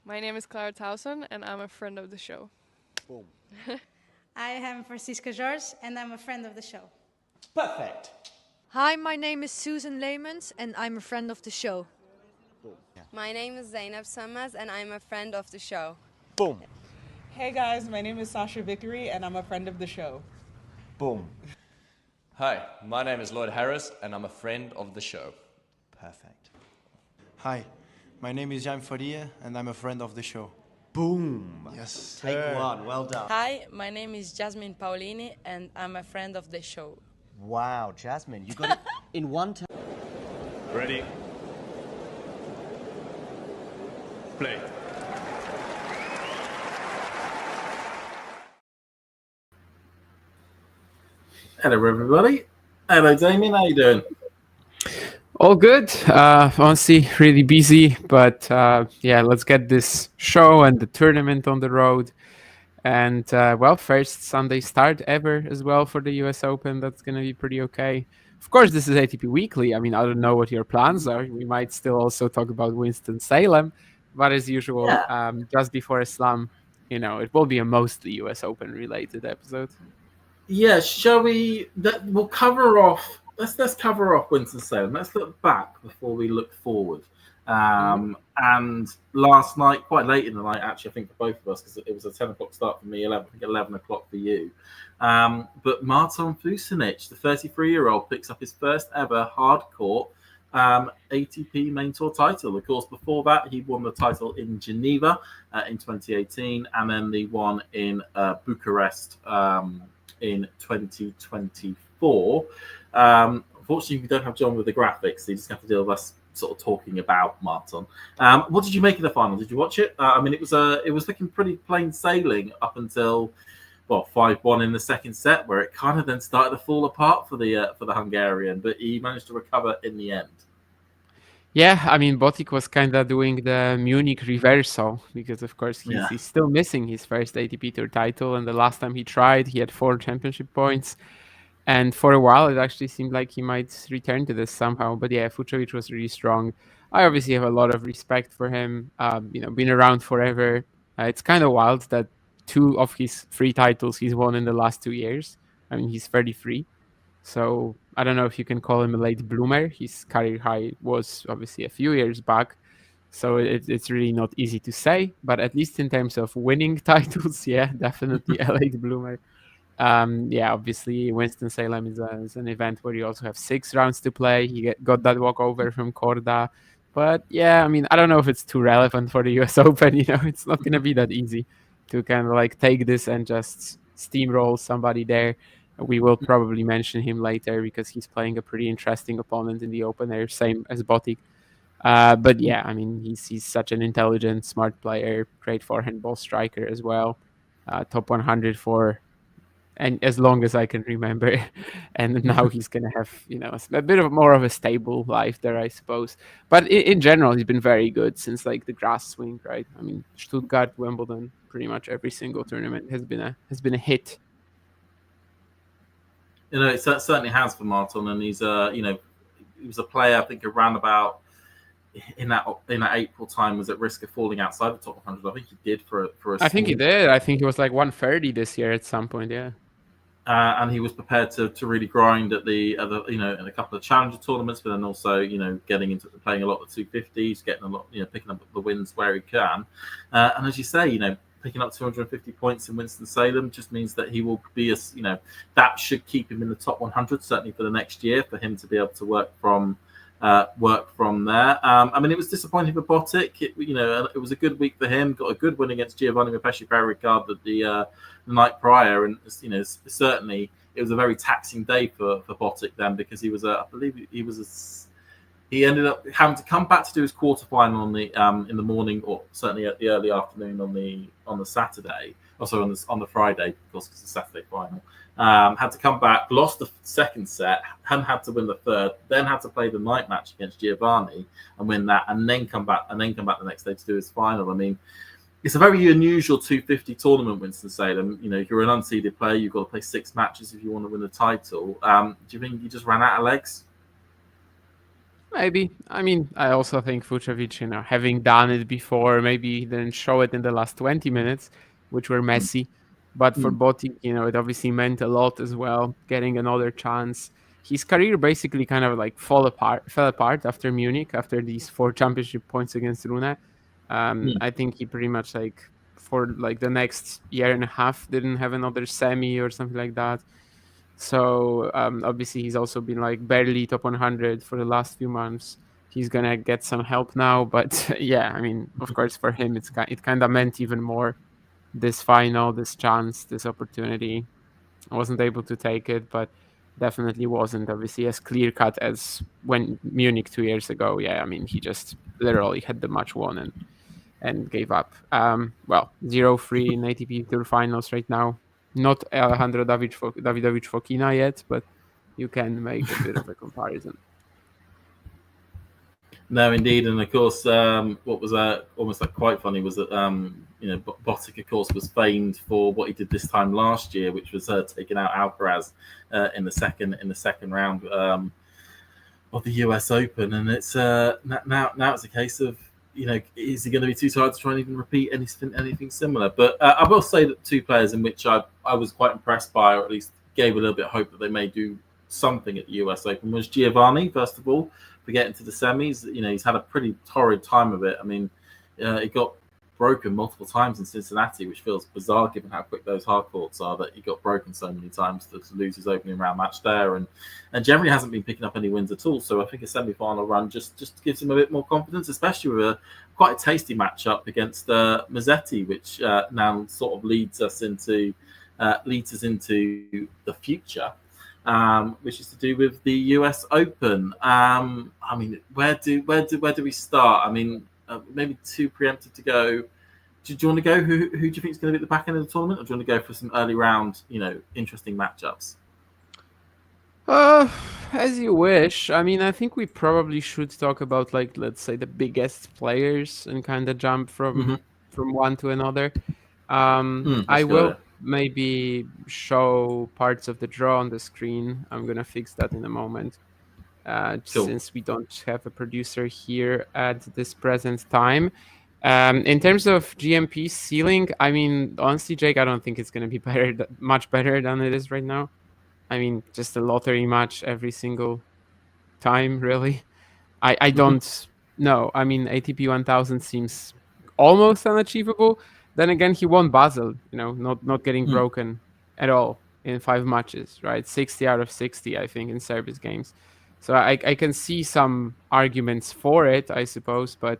My name is Clara Towson, and I'm a friend of the show. Boom. I am Francisca George, and I'm a friend of the show. Perfect. Hi, my name is Susan Leemans, and I'm a friend of the show. Boom. Yeah. My name is Zainab Sammaz, and I'm a friend of the show. Boom. Hey guys, my name is Sasha Vickery, and I'm a friend of the show. Boom. Hi, my name is Lloyd Harris, and I'm a friend of the show. Perfect. Hi, my name is Jan Faria, and I'm a friend of the show. Boom. Yes. Take one. Well done. Hi, my name is Jasmine Paolini, and I'm a friend of the show. Wow, Jasmine, you got it in one time. Ready? Play. Hello, everybody. Hello, Damien. How you doing? All good. Honestly, really busy, but yeah, let's get this show and the tournament on the road. And well, first Sunday start ever as well for the US Open. That's going to be pretty okay. Of course, this is ATP Weekly. I mean, I don't know what your plans are. We might still also talk about Winston-Salem, but as usual, just before Islam, it will be a mostly US Open related episode. Yeah, shall we? We'll cover off. Let's cover off Winston-Salem. Let's look back before we look forward. And last night, quite late in the night, actually, I think for both of us, because it was a 10 o'clock start for me, 11 o'clock for you. But Martin Fucinic, the 33-year-old, picks up his first ever hard court ATP main tour title. Of course, before that, he won the title in Geneva in 2018, and then the one in Bucharest in 2024. Unfortunately, we don't have John with the graphics, so you just have to deal with us sort of talking about Martin. What did you make of the final? Did you watch it? I mean, it was looking pretty plain sailing up until 5-1 in the second set, where it kind of then started to fall apart for the Hungarian, but he managed to recover in the end. Yeah, I mean, Botic was kind of doing the Munich reversal because, of course, he's still missing his first ATP Tour title. And the last time he tried, he had 4 championship points. And for a while, it actually seemed like he might return to this somehow. But yeah, Fucsovics was really strong. I obviously have a lot of respect for him. Been around forever. It's kind of wild that 2 of his 3 titles he's won in the last 2 years. I mean, he's 33. So I don't know if you can call him a late bloomer. His career high was obviously a few years back. So it's really not easy to say. But at least in terms of winning titles, yeah, definitely a late bloomer. Yeah, obviously Winston-Salem is an event where you also have 6 rounds to play. He got that walkover from Korda. But yeah, I mean, I don't know if it's too relevant for the US Open. It's not going to be that easy to kind of like take this and just steamroll somebody there. We will probably mention him later because he's playing a pretty interesting opponent in the opener, same as Botic. But yeah, I mean, he's such an intelligent, smart player, great forehand ball striker as well. Top 100 for and as long as I can remember. And now he's going to have, a bit of more of a stable life there, I suppose. But in general, he's been very good since like the grass swing, right? I mean, Stuttgart, Wimbledon, pretty much every single tournament has been a hit. It certainly has for Martin, and he's he was a player I think around about in that April time was at risk of falling outside the top 100. I think he did for a. I think he did. I think he was like 130 this year at some point. Yeah. And he was prepared to really grind at the other, in a couple of challenger tournaments, but then also, getting into playing a lot of the 250s, getting a lot, picking up the wins where he can. And as you say, picking up 250 points in Winston-Salem just means that he will be that should keep him in the top 100 certainly for the next year for him to be able to work from there. I mean, it was disappointing for Botic. It was a good week for him. Got a good win against Giovanni Pesci-Perricard the night prior, and certainly it was a very taxing day for Botic then because he was I believe he ended up having to come back to do his quarterfinal in the morning, or certainly at the early afternoon on the Saturday. Also on the Friday, of course, because it's the Saturday final. Had to come back, lost the second set, and had to win the third. Then had to play the night match against Giovanni and win that, and then come back the next day to do his final. I mean, it's a very unusual 250 tournament, Winston-Salem. If you're an unseeded player, you've got to play 6 matches if you want to win the title. Do you think he just ran out of legs? Maybe. I mean, I also think Vucevic, having done it before, maybe he didn't show it in the last 20 minutes, which were messy. But for Botic, it obviously meant a lot as well, getting another chance. His career basically kind of like fell apart after Munich, after these 4 championship points against Rune. I think he pretty much for the next year and a half didn't have another semi or something like that. So obviously he's also been barely top 100 for the last few months. He's gonna get some help now, but yeah, I mean, of course, for him it kind of meant even more. This final, this chance, this opportunity. I wasn't able to take it, but definitely wasn't obviously as clear cut as when Munich 2 years ago. Yeah, I mean, he just literally had the match won and gave up. 0-3 in ATP Tour finals right now. Not Alejandro Davidovich Fokina yet, but you can make a bit of a comparison. No, indeed, and of course, what was almost quite funny was that Botic, of course, was famed for what he did this time last year, which was taking out Alcaraz in the second round of the US Open, and it's now it's a case of is he going to be too tired to try and even repeat anything similar? But I will say that 2 players in which I was quite impressed by, or at least gave a little bit of hope that they may do something at the US Open, was Giovanni, first of all, for getting to the semis. He's had a pretty torrid time of it. I mean, he got broken multiple times in Cincinnati, which feels bizarre given how quick those hard courts are, that he got broken so many times to lose his opening round match there, and generally hasn't been picking up any wins at all. So I think a semi-final run just gives him a bit more confidence, especially with quite a tasty matchup against Mazzetti, which now sort of leads us into the future. Which is to do with the US Open. I mean, where do we start? I mean, maybe too preemptive to go. Do you want to go? Who do you think is going to be at the back end of the tournament, or do you want to go for some early round, interesting matchups? As you wish. I mean, I think we probably should talk about let's say the biggest players and kind of jump from one to another. I will maybe show parts of the draw on the screen. I'm gonna fix that in a moment. Since we don't have a producer here at this present time. In terms of GMP ceiling, I mean, honestly, Jake, I don't think it's going to be much better than it is right now. I mean, just a lottery match every single time, really. I don't know. I mean, ATP 1000 seems almost unachievable. Then again, he won Basel, not getting broken at all in 5 matches, right? 60 out of 60, I think, in service games. So I can see some arguments for it, I suppose, but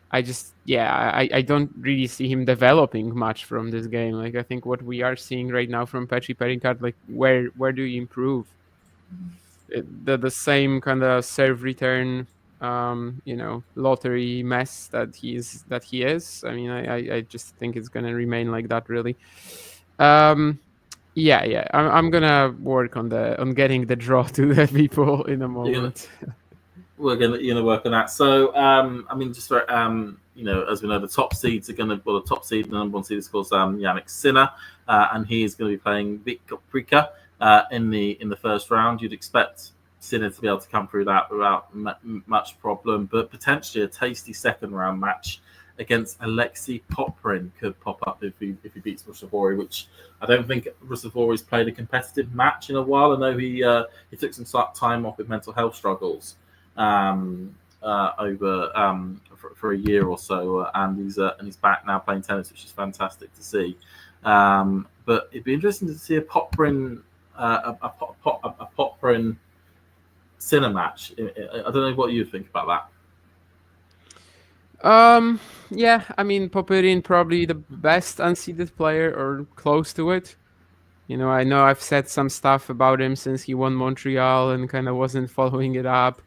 I don't really see him developing much from this game. I think what we are seeing right now from Petri Perincard, where do you improve? The same kind of serve return, lottery mess that he is. I mean, I just think it's gonna remain like that, really. Yeah. I'm gonna work on getting the draw to the people in a moment. We're gonna work on that. So I mean, just for as we know, the top seeds are the top seed, the number 1 seed is called Yannick Sinner, and he is going to be playing Vic Koprica in the first round. You'd expect Sinner to be able to come through that without much problem, but potentially a tasty second round match against Alexei Poprin could pop up if he beats Ruusuvuori, which I don't think Ruusuvuori's played a competitive match in a while. I know he took some time off with mental health struggles over for a year or so, and he's back now playing tennis, which is fantastic to see. But it'd be interesting to see a Poprin Sinner match. I don't know what you think about that. Yeah, I mean, Popyrin probably the best unseeded player or close to it. I know I've said some stuff about him since he won Montreal and kind of wasn't following it up,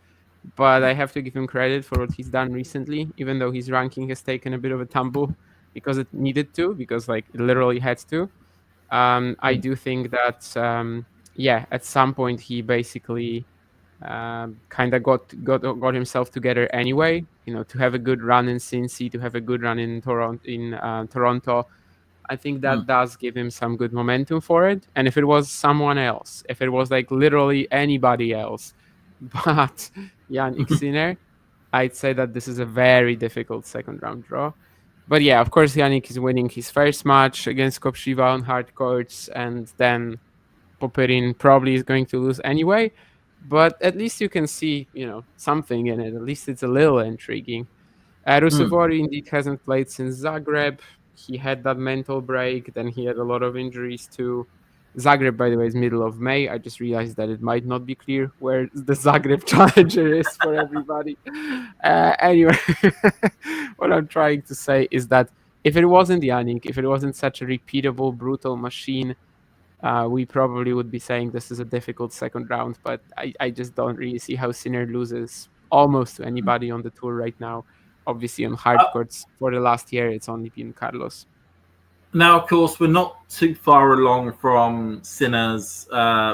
but I have to give him credit for what he's done recently, even though his ranking has taken a bit of a tumble because it needed to, because it literally had to. I do think that, at some point he basically kind of got himself together anyway. To have a good run in Cincy, to have a good run in Toronto. I think that does give him some good momentum for it. And if it was someone else, if it was literally anybody else, But Yannick Sinner, I'd say that this is a very difficult second round draw. But yeah, of course, Yannick is winning his first match against Kopshiva on hard courts, and then Popyrin probably is going to lose anyway. But at least you can see, something in it. At least it's a little intriguing. Rusevori indeed hasn't played since Zagreb. He had that mental break. Then he had a lot of injuries too. Zagreb, by the way, is middle of May. I just realized that it might not be clear where the Zagreb Challenger is for everybody. Anyway, what I'm trying to say is that if it wasn't Yannick, if it wasn't such a repeatable, brutal machine, we probably would be saying this is a difficult second round. But I just don't really see how Sinner loses almost to anybody on the tour right now. Obviously, on hard courts for the last year, it's only been Carlos. Now, of course, we're not too far along from Sinner's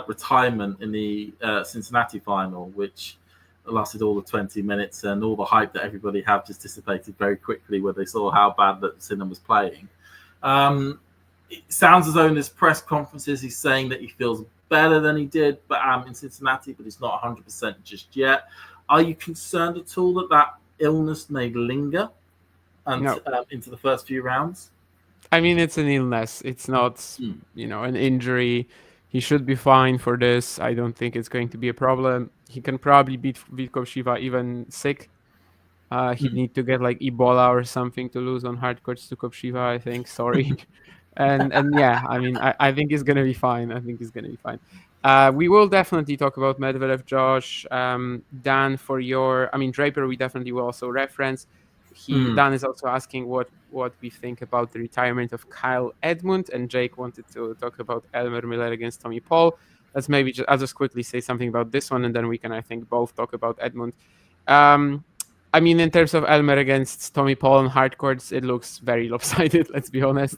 retirement in the Cincinnati final, which lasted all the 20 minutes, and all the hype that everybody had just dissipated very quickly when they saw how bad that Sinner was playing. It sounds as though in his press conferences he's saying that he feels better than he did in Cincinnati, but he's not 100% just yet. Are you concerned at all that illness may linger into the first few rounds? I mean, it's an illness. It's not, an injury. He should be fine for this. I don't think it's going to be a problem. He can probably beat Kopshiva even sick. He'd need to get like Ebola or something to lose on hard courts to Kopshiva, I think. Sorry. and yeah, I mean, I think he's going to be fine. We will definitely talk about Medvedev, Josh. Dan, Draper, we definitely will also reference. Dan is also asking what we think about the retirement of Kyle Edmund, and Jake wanted to talk about Elmer Miller against Tommy Paul. I'll just quickly say something about this one, and then we can, I think, both talk about Edmund. In terms of Elmer against Tommy Paul on hard courts, it looks very lopsided, let's be honest.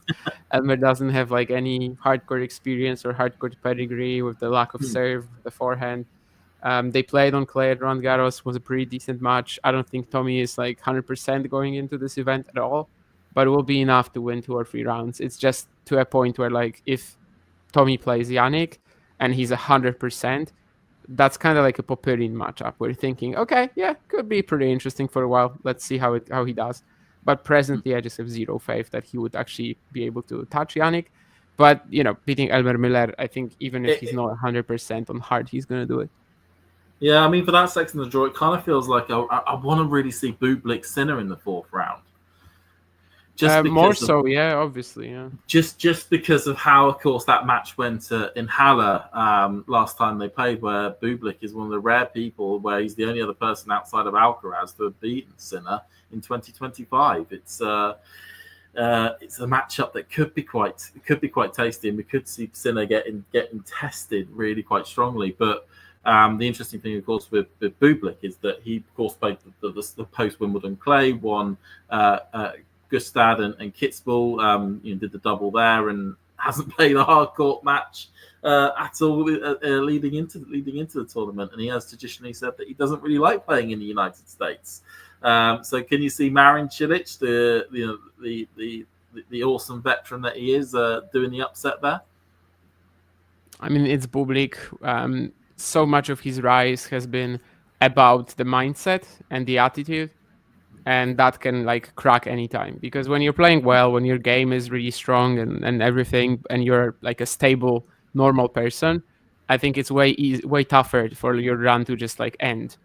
Elmer doesn't have like any hardcourt experience or hardcourt pedigree with the lack of serve, the forehand. They played on clay at Roland Garros, was a pretty decent match. I don't think Tommy is like 100% going into this event at all, but it will be enough to win 2 or 3 rounds. It's just to a point where like if Tommy plays Yannick and he's 100%, that's kind of like a Popyrin matchup. We're thinking, okay, yeah, could be pretty interesting for a while. Let's see how he does. But presently, I just have zero faith that he would actually be able to touch Yannick. But, beating Elmer Miller, I think even if he's not 100% on hard, he's going to do it. Yeah, for that section of the draw, it kind of feels like I want to really see Bublik Sinner in the 4th round. Obviously, yeah. Just because of how, of course, that match went in Halle last time they played, where Bublik is one of the rare people where he's the only other person outside of Alcaraz to have beaten Sinner in 2025. It's a matchup that could be quite tasty, and we could see Sinner getting tested really quite strongly. But the interesting thing, of course, with Bublik is that he, of course, played the post-Wimbledon clay, won Gustad and Kitzbühel, did the double there, and hasn't played a hard court match at all leading into the tournament. And he has traditionally said that he doesn't really like playing in the United States. So can you see Marin Cilic, the awesome veteran that he is, doing the upset there? It's Bublik. So much of his rise has been about the mindset and the attitude, and that can like crack anytime. Because when you're playing well, when your game is really strong and everything, and you're like a stable, normal person, I think it's way tougher for your run to just like end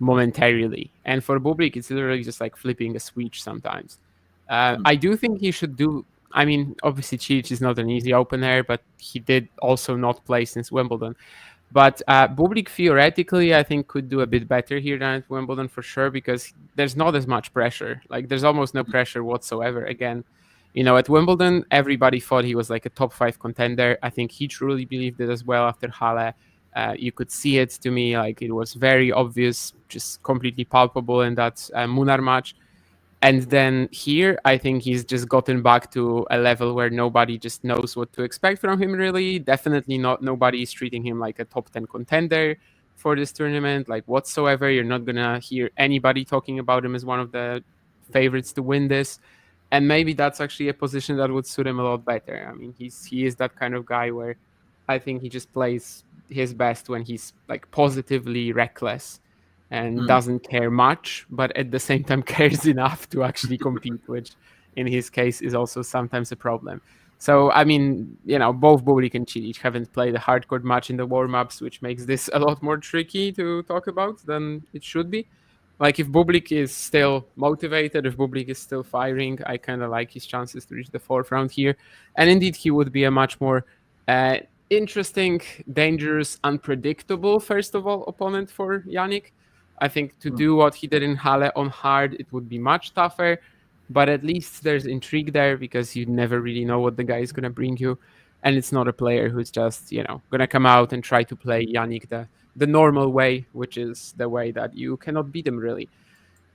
momentarily. And for Bublik, it's literally just like flipping a switch sometimes. I do think he should do. Obviously, Cilic is not an easy opener, but he did also not play since Wimbledon. But Bublik theoretically, I think, could do a bit better here than at Wimbledon for sure, because there's not as much pressure. Like, there's almost no pressure whatsoever. Again, at Wimbledon, everybody thought he was like a top 5 contender. I think he truly believed it as well after Halle. You could see it to me, like it was very obvious, just completely palpable in that Munar match. And then here, I think he's just gotten back to a level where nobody just knows what to expect from him, really. Definitely nobody is treating him like a top 10 contender for this tournament, like whatsoever. You're not going to hear anybody talking about him as one of the favorites to win this. And maybe that's actually a position that would suit him a lot better. He is that kind of guy where I think he just plays his best when he's like positively reckless and doesn't care much, but at the same time cares enough to actually compete, which in his case is also sometimes a problem. So, I mean, both Bublik and Cilic haven't played a hardcore match in the warm-ups, which makes this a lot more tricky to talk about than it should be. Like, if Bublik is still motivated, if Bublik is still firing, I kind of like his chances to reach the fourth round here. And indeed, he would be a much more interesting, dangerous, unpredictable, first of all, opponent for Yannick. I think to do what he did in Halle on hard, it would be much tougher. But at least there's intrigue there because you never really know what the guy is going to bring you. And it's not a player who's just, going to come out and try to play Yannick the normal way, which is the way that you cannot beat him, really.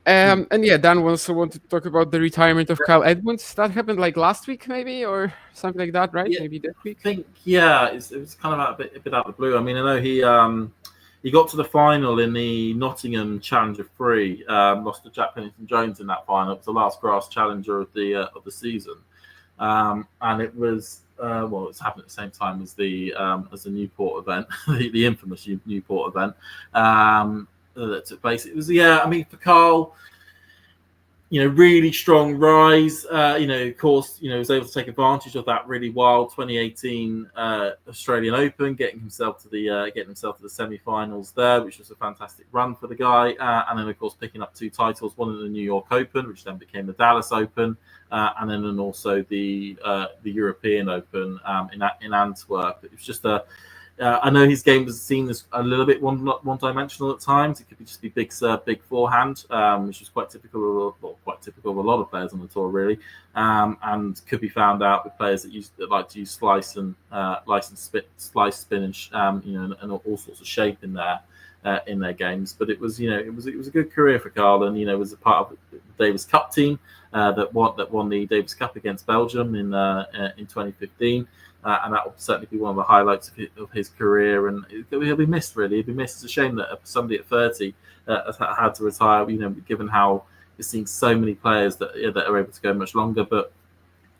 And yeah, Dan also wanted to talk about the retirement of Kyle Edmunds. That happened like last week, maybe, or something like that, right? Yeah, maybe this week. I think, yeah, it was kind of a bit out of the blue. I mean, I know he got to the final in the Nottingham Challenger 3, lost to Jack Pennington-Jones in that final. It was the last grass challenger of the season, and it was it's happened at the same time as the Newport event, the infamous Newport event that took place. It was I mean, for Carl, really strong rise. Of course, was able to take advantage of that really wild 2018 Australian Open, getting himself to the semi-finals there, which was a fantastic run for the guy. And then, of course, picking up 2 titles, one in the New York Open, which then became the Dallas Open, and then also the European Open in Antwerp. It was just I know his game was seen as a little bit one-dimensional at times. It could just be big serve, big forehand, which was quite typical of a lot of players on the tour, really, and could be found out with players that like to use slice and slice, spin, and all sorts of shape in their games. But it was a good career for Carl, and was a part of the Davis Cup team that won the Davis Cup against Belgium in 2015. And that will certainly be one of the highlights of his career, and he'll be missed. Really, he'll be missed. It's a shame that somebody at 30 has had to retire. Given how you're seeing so many players that are able to go much longer, but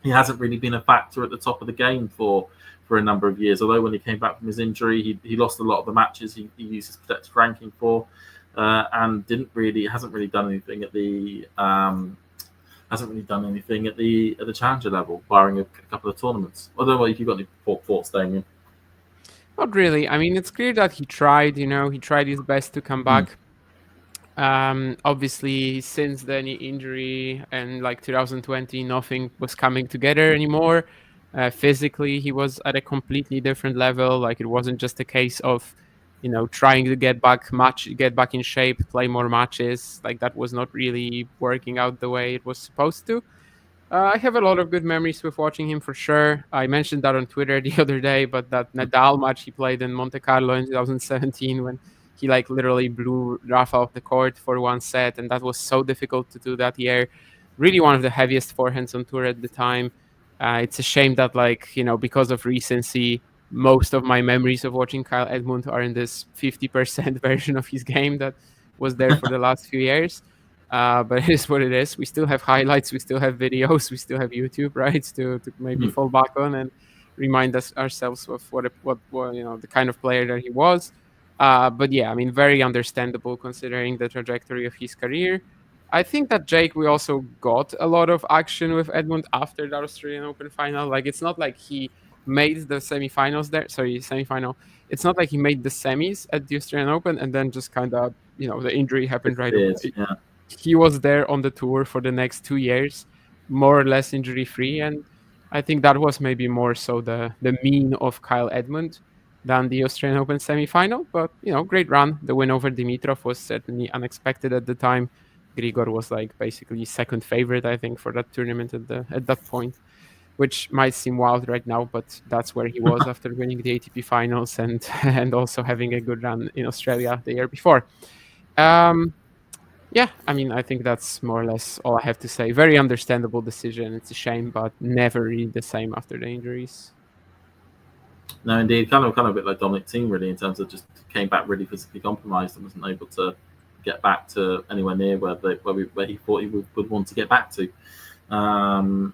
he hasn't really been a factor at the top of the game for a number of years. Although when he came back from his injury, he lost a lot of the matches he used his protected ranking for, and hasn't really done anything at the. Hasn't really done anything at the challenger level, barring a couple of tournaments. I don't know if you've got any thoughts, Damien. Not really. I mean, it's clear that he tried. He tried his best to come back. Obviously, since the knee injury and like 2020, nothing was coming together anymore. Physically, he was at a completely different level. Like, it wasn't just a case of trying to get back in shape, play more matches. Like, that was not really working out the way it was supposed to. I have a lot of good memories with watching him, for sure. I mentioned that on Twitter the other day, but that Nadal match he played in Monte Carlo in 2017, when he like literally blew Rafa off the court for one set, and that was so difficult to do that year. Really one of the heaviest forehands on tour at the time. It's a shame that because of recency, most of my memories of watching Kyle Edmund are in this 50% version of his game that was there for the last few years. But it is what it is. We still have highlights, we still have videos, we still have YouTube, right? To maybe fall back on and remind ourselves of what the kind of player that he was. But yeah, I mean, very understandable considering the trajectory of his career. I think that Jake, we also got a lot of action with Edmund after the Australian Open final. Like, it's not like he made the semifinals there. Semifinal. It's not like he made the semis at the Australian Open and then just kind of, the injury happened right away. Yeah. He was there on the tour for the next 2 years, more or less injury free. And I think that was maybe more so the mean of Kyle Edmund than the Australian Open semifinal. But, great run. The win over Dimitrov was certainly unexpected at the time. Grigor was like basically second favorite, I think, for that tournament at that point, which might seem wild right now, but that's where he was after winning the ATP finals and also having a good run in Australia the year before. Yeah, I mean, I think that's more or less all I have to say. Very understandable decision. It's a shame, but never really the same after the injuries. No, indeed, kind of a bit like Dominic Thiem, really, in terms of just came back really physically compromised and wasn't able to get back to anywhere near where he thought he would want to get back to. On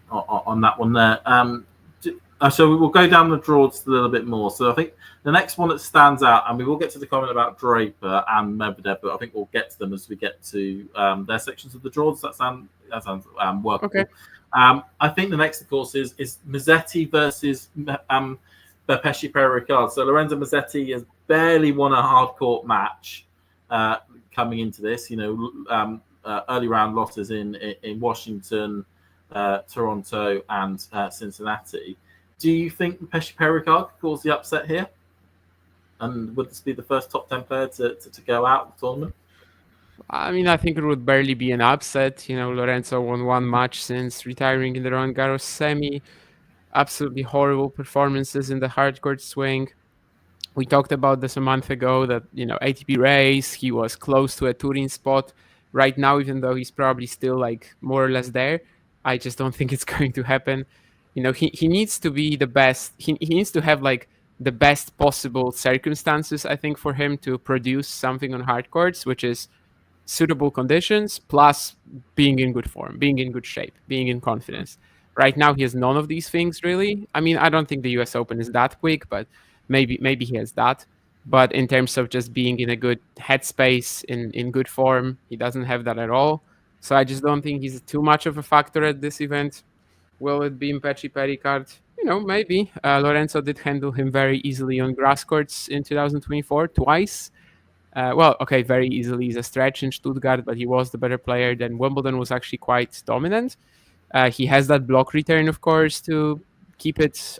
that one there, So we'll go down the draws a little bit more. So I think the next one that stands out, and we will get to the comment about Draper and Medvedev, but I think we'll get to them as we get to their sections of the draws. That sounds workable. Okay. I think the next, of course, is Mazzetti versus Bepeshi Pericard. So Lorenzo Mazzetti has barely won a hard court match coming into this. Early round losses in Washington, Toronto, and Cincinnati. Do you think Bepeshi Pericard could cause the upset here? And would this be the first top 10 player to go out of the tournament? I mean, I think it would barely be an upset. Lorenzo won one match since retiring in the Roland Garros semi. Absolutely horrible performances in the hardcourt swing. We talked about this a month ago that, ATP race, he was close to a Turin spot. Right now, even though he's probably still like more or less there, I just don't think it's going to happen. He needs to be the best. He needs to have like the best possible circumstances, I think, for him to produce something on hard courts, which is suitable conditions plus being in good form, being in good shape, being in confidence. Right now, he has none of these things really. I mean, I don't think the US Open is that quick, but maybe he has that. But in terms of just being in a good headspace, in good form, he doesn't have that at all. So I just don't think he's too much of a factor at this event. Will it be Bepeshi Pericard? Maybe. Lorenzo did handle him very easily on grass courts in 2024 twice. Very easily is a stretch in Stuttgart, but he was the better player. Then Wimbledon was actually quite dominant. He has that block return, of course, to keep it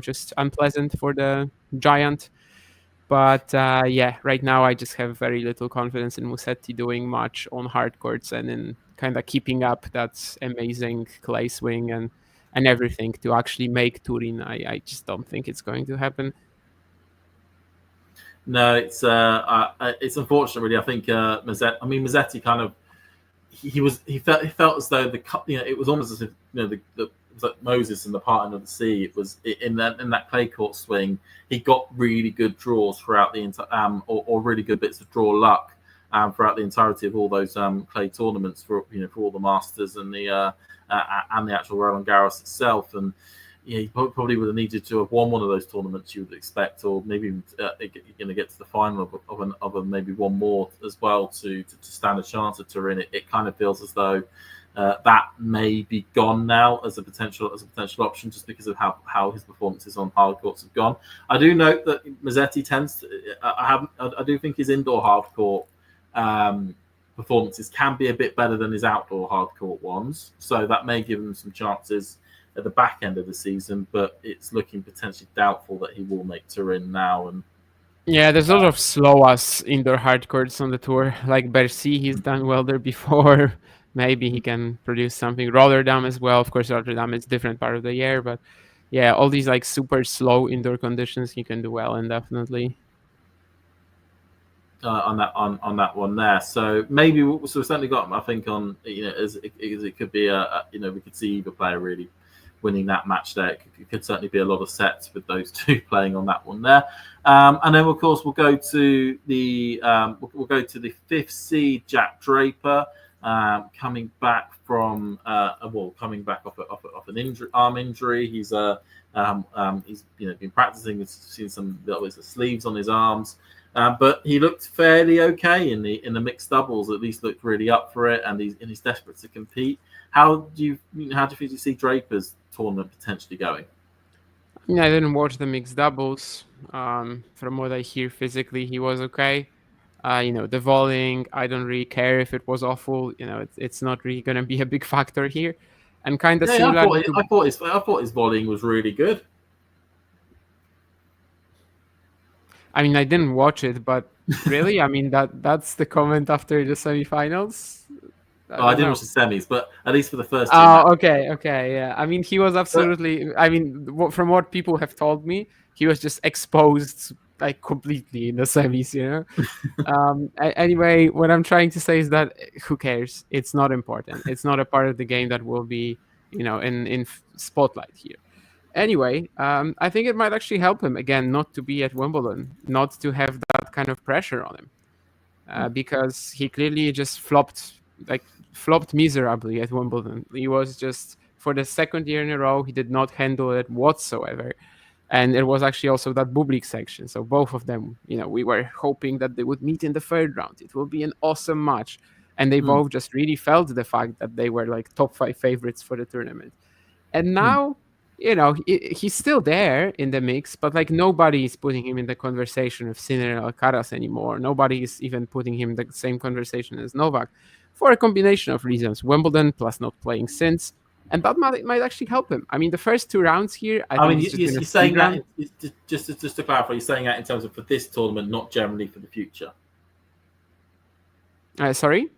just unpleasant for the giant. But right now I just have very little confidence in Musetti doing much on hard courts and in kind of keeping up that amazing clay swing and everything to actually make Turin. I just don't think it's going to happen. No, it's unfortunate, really. I think Mazzetti kind of he felt as though it was almost as if it was like Moses in the parting of the sea. It was in that clay court swing. He got really good draws throughout the or really good bits of draw luck throughout the entirety of all those clay tournaments for all the Masters and the actual Roland Garros itself. And he probably would have needed to have won one of those tournaments, you would expect, or maybe even going to get to the final of maybe one more as well to stand a chance at Turin. It kind of feels as though that may be gone now as a potential option, just because of how his performances on hard courts have gone. I do note that Mazzetti tends to. I do think his indoor hard court performances can be a bit better than his outdoor hard court ones, so that may give him some chances at the back end of the season, but it's looking potentially doubtful that he will make Turin now. And there's a lot of slow-ass indoor hard courts on the tour, like Bercy. He's done well there before. Maybe he can produce something. Rotterdam as well. Of course, Rotterdam is a different part of the year, but all these like super slow indoor conditions he can do well in, definitely. On that one there, so maybe we've certainly got, I think, on as it could be we could see either player really winning that match there. It could certainly be a lot of sets with those two playing on that one there. And then of course we'll go to the fifth seed Jack Draper, coming back from coming back off an arm injury. He's been practicing. Seen some sleeves on his arms. But he looked fairly okay in the mixed doubles. At least looked really up for it, and he's desperate to compete. How do you see Draper's tournament potentially going? I didn't watch the mixed doubles. From what I hear, physically he was okay. The volleying, I don't really care if it was awful. It's not really going to be a big factor here. And kind of similar. I thought his volleying was really good. I mean, I didn't watch it, but really, I mean that's the comment after the semifinals. I didn't watch the semis, but at least for the first. Okay, yeah. I mean, he was absolutely. I mean, from what people have told me, he was just exposed like completely in the semis. Anyway, what I'm trying to say is that who cares? It's not important. It's not a part of the game that will be, in spotlight here. Anyway, I think it might actually help him again not to be at Wimbledon, not to have that kind of pressure on him, because he clearly just flopped miserably at Wimbledon. He was just for the second year in a row, he did not handle it whatsoever. And it was actually also that Bublik section. So both of them, we were hoping that they would meet in the third round. It will be an awesome match. And they both just really felt the fact that they were like top 5 favorites for the tournament. And now, he's still there in the mix, but like nobody is putting him in the conversation of Sinner and Alcaraz anymore. Nobody is even putting him in the same conversation as Novak for a combination of reasons. Wimbledon plus not playing since. And that might actually help him. I mean, the first 2 rounds here, I think you're saying that, just to clarify, you're saying that in terms of for this tournament, not generally for the future. Sorry?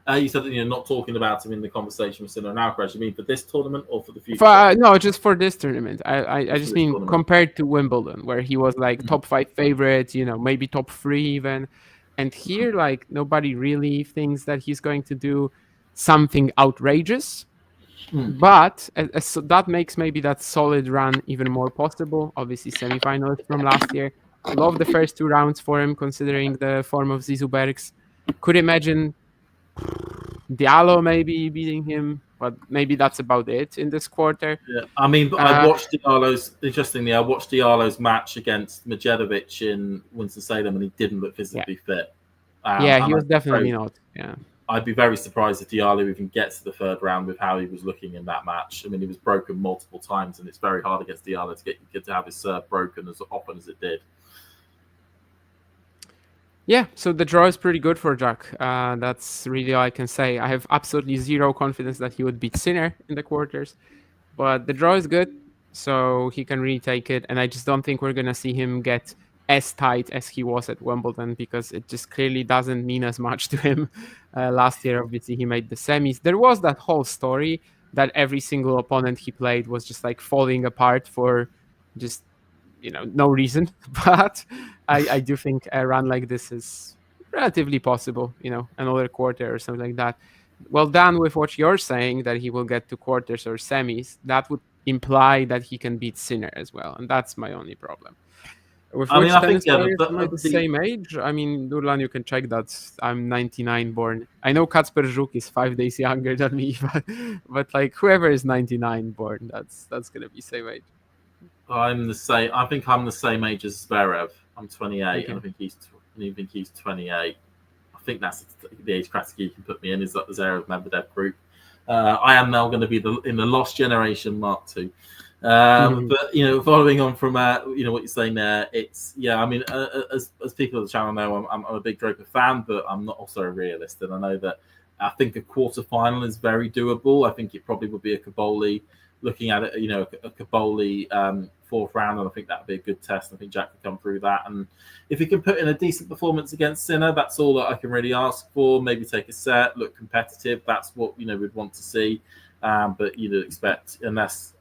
You said that you're not talking about him in the conversation with Sinner and Alcaraz. You mean for this tournament or for the future? No, just for this tournament. I just mean tournament. Compared to Wimbledon, where he was like top 5 favorite, maybe top 3 even. And here, like, nobody really thinks that he's going to do something outrageous. But so that makes maybe that solid run even more possible. Obviously, semifinals from last year. Love the first 2 rounds for him, considering the form of Zizou Bergs. Could imagine Diallo maybe beating him, but maybe that's about it in this quarter. Yeah, I mean, I watched Diallo's match against Medjedovic in Winston-Salem, and he didn't look physically fit. He was definitely not. Yeah. I'd be very surprised if Diallo even gets to the third round with how he was looking in that match. I mean, he was broken multiple times, and it's very hard against Diallo to get to have his serve broken as often as it did. Yeah, so the draw is pretty good for Jack. That's really all I can say. I have absolutely zero confidence that he would beat Sinner in the quarters, but the draw is good, so he can really take it. And I just don't think we're going to see him get as tight as he was at Wimbledon, because it just clearly doesn't mean as much to him. Last year, obviously, he made the semis. There was that whole story that every single opponent he played was just like falling apart for just, no reason. But I do think a run like this is relatively possible, another quarter or something like that. Well done with what you're saying, that he will get to quarters or semis. That would imply that he can beat Sinner as well. And that's my only problem. With which tennis players am I the same age? I mean, Nurlan, you can check that. I'm 99 born. I know Kacper Żuk is 5 days younger than me, but like whoever is 99 born, that's going to be same age. I'm the same. I think I'm the same age as Zverev. I'm 28, okay. And I think he's 28. I think that's the age category you can put me in, is that the Zverev Medvedev group. I am now going to be in the lost generation Mark II. But following on from what you're saying there, it's I mean, as people on the channel know, I'm a big Draper fan, but I'm not also a realist, and I know that I think a quarterfinal is very doable. I think it probably would be a Caboli. Looking at it, a Caboli 4th round, and I think that would be a good test. I think Jack could come through that, and if he can put in a decent performance against Sinner, that's all that I can really ask for. Maybe take a set, look competitive. That's what we'd want to see. But you'd expect, unless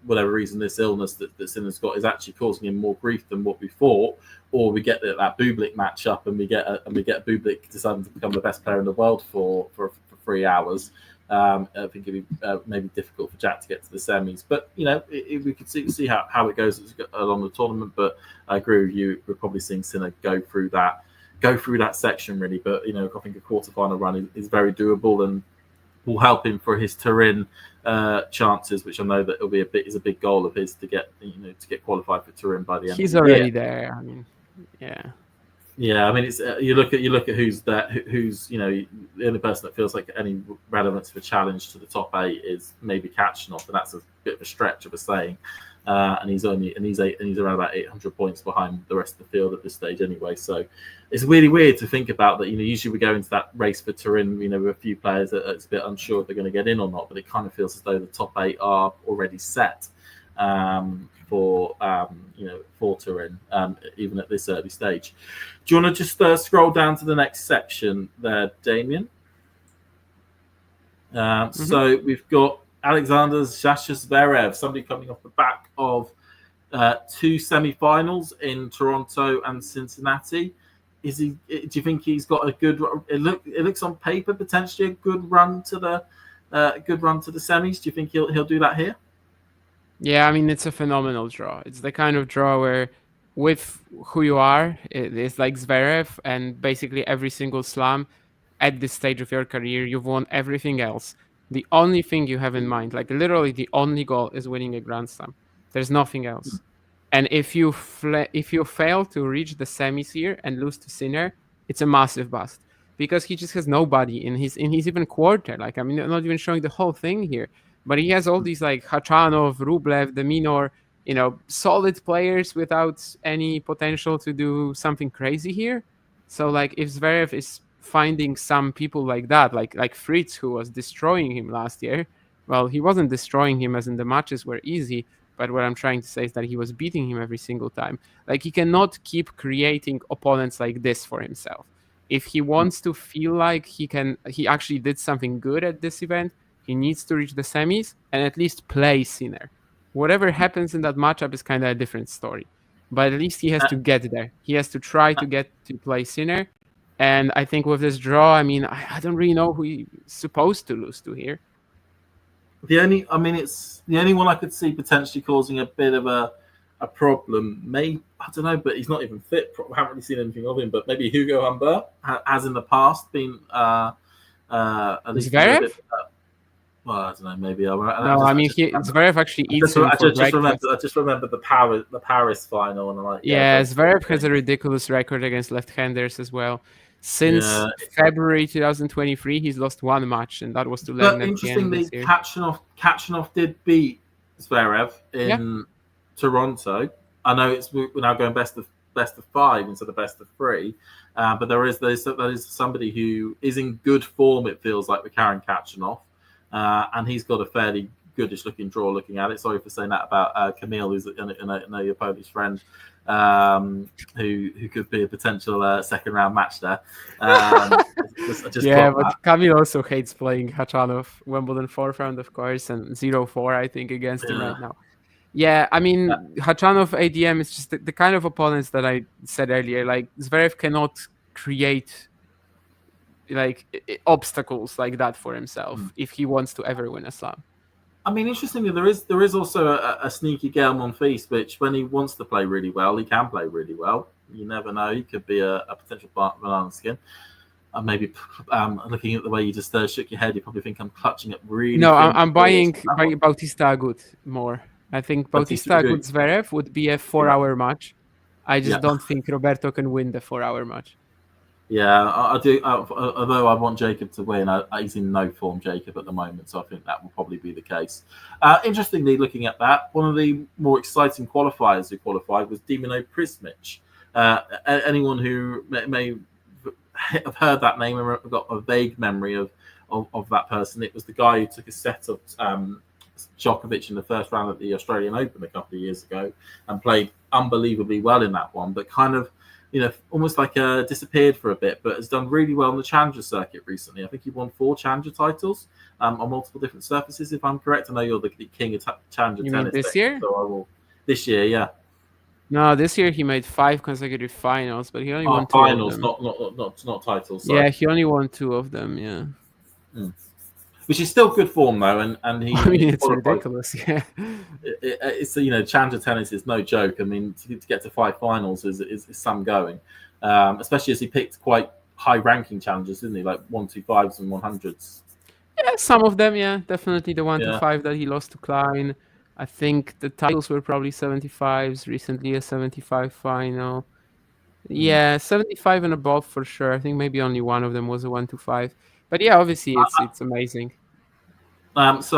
whatever reason this illness that Sinner's got is actually causing him more grief than what we thought, or we get that Bublik matchup and we get Bublik deciding to become the best player in the world for 3 hours. I think it'd be maybe difficult for Jack to get to the semis, but we could see how it goes along the tournament. But I agree with you; we're probably seeing Sinner go through that section really. But I think a quarterfinal run is very doable and will help him for his Turin chances, which I know that is a big goal of his to get qualified for Turin by the end. He's of the year. Already there. I mean, yeah. Yeah, I mean, it's you look at who's there, who's the only person that feels like any relevance of a challenge to the top 8 is maybe Kachanov, and that's a bit of a stretch of a saying. And he's around about 800 points behind the rest of the field at this stage anyway. So it's really weird to think about that. Usually we go into that race for Turin, with a few players that it's a bit unsure if they're going to get in or not, but it kind of feels as though the top 8 are already set. For Turin, even at this early stage. Do you want to just scroll down to the next section there, Damien? So we've got Alexander Zverev, somebody coming off the back of 2 semi-finals in Toronto and Cincinnati. Do you think he's got a good? It looks on paper potentially a good run to the semis. Do you think he'll do that here? Yeah, I mean, it's a phenomenal draw. It's the kind of draw where, with who you are, it's like Zverev, and basically every single slam at this stage of your career, you've won everything else. the only thing you have in mind, like literally the only goal, is winning a Grand Slam. There's nothing else. And if you fail to reach the semis here and lose to Sinner, it's a massive bust because he just has nobody in his even quarter. Like, I mean, I'm not even showing the whole thing here, but he has all these like Khachanov, Rublev, Deminor, solid players without any potential to do something crazy here. So like, if Zverev is finding some people like that, like Fritz, who was destroying him last year, well, he wasn't destroying him as in the matches were easy. But what I'm trying to say is that he was beating him every single time. Like, he cannot keep creating opponents like this for himself. If he wants to feel like he actually did something good at this event, he needs to reach the semis and at least play Sinner. Whatever happens in that matchup is kind of a different story. But at least he has to get there. He has to try to get to play Sinner. And I think with this draw, I mean, I don't really know who he's supposed to lose to here. It's the only one I could see potentially causing a bit of a problem. I don't know, but he's not even fit. I haven't really seen anything of him, but maybe Hugo Humbert has in the past been at least a bit. Well, I don't know. Maybe Zverev actually eats him for breakfast. I just remember the Paris final, and I'm like, Zverev has a ridiculous record against left-handers as well. Since February 2023, he's lost one match, and that was to Len. But interestingly, Khachanov did beat Zverev in Toronto. I know we're now going best of 5 instead of best of 3, but there is somebody who is in good form. It feels like with Karen Khachanov, and he's got a fairly goodish looking draw. Looking at it, sorry for saying that about Camille, who's your Polish friend. Who could be a potential second round match there. But Kamil also hates playing Khachanov, Wimbledon 4th round, of course, and 0-4, I think, against him right now. Yeah, I mean, Khachanov ADM is just the kind of opponents that I said earlier. Like, Zverev cannot create like obstacles like that for himself if he wants to ever win a slam. I mean, interestingly, there is also a sneaky Gael Monfils, which when he wants to play really well, he can play really well. You never know; he could be a potential banana skin. Maybe looking at the way you just shook your head, you probably think I'm clutching at really. No, I'm buying Bautista Agut more. I think Bautista Agut Zverev would be a 4-hour match. I just don't think Roberto can win the 4-hour match. Yeah, I do. Although I want Jacob to win, he's in no form, Jacob, at the moment. So I think that will probably be the case. Interestingly, looking at that, one of the more exciting qualifiers who qualified was Dimino Prismic. Anyone who may have heard that name and got a vague memory of that person, it was the guy who took a set of Djokovic in the first round at the Australian Open a couple of years ago and played unbelievably well in that one, but kind of, almost like disappeared for a bit, but has done really well on the Challenger circuit recently. I think he won 4 Challenger titles on multiple different surfaces, if I'm correct. I know you're the king of Challenger tennis. You mean this year? So I will. This year, yeah. No, this year he made 5 consecutive finals, but he only won 2 finals, of them. not titles. Sorry. Yeah, he only won 2 of them. Yeah. Which is still good form though, and he. I mean, it's ridiculous. Yeah. It's Challenger tennis is no joke. I mean, to get to 5 finals is some going, especially as he picked quite high ranking challenges, didn't he? Like 125s and 100s. Yeah, some of them. Yeah, definitely the 125 that he lost to Klein. I think the titles were probably 75s. Recently, a 75 final. Yeah, 75 and above for sure. I think maybe only one of them was a 125. But yeah, obviously it's amazing. What was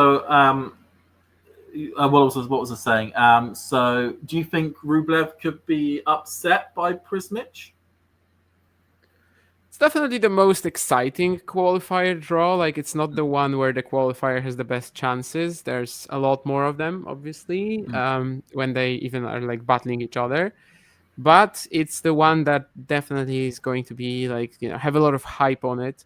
I saying? So do you think Rublev could be upset by Prismic? It's definitely the most exciting qualifier draw. Like, it's not the one where the qualifier has the best chances. There's a lot more of them, obviously, when they even are like battling each other. But it's the one that definitely is going to be like, have a lot of hype on it.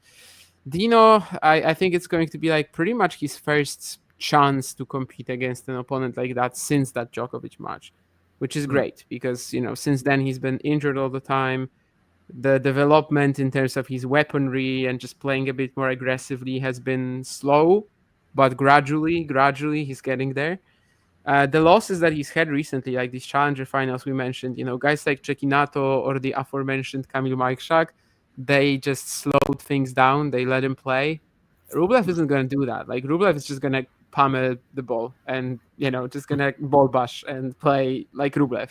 Dino, I think it's going to be like pretty much his first chance to compete against an opponent like that since that Djokovic match, which is great because, since then he's been injured all the time. The development in terms of his weaponry and just playing a bit more aggressively has been slow, but gradually he's getting there. The losses that he's had recently, like these Challenger finals we mentioned, guys like Cecchinato or the aforementioned Kamil Majchrzak, they just slowed things down. They let him play. Rublev isn't going to do that. Like, Rublev is just going to pummel the ball and, just going to ball bash and play like Rublev.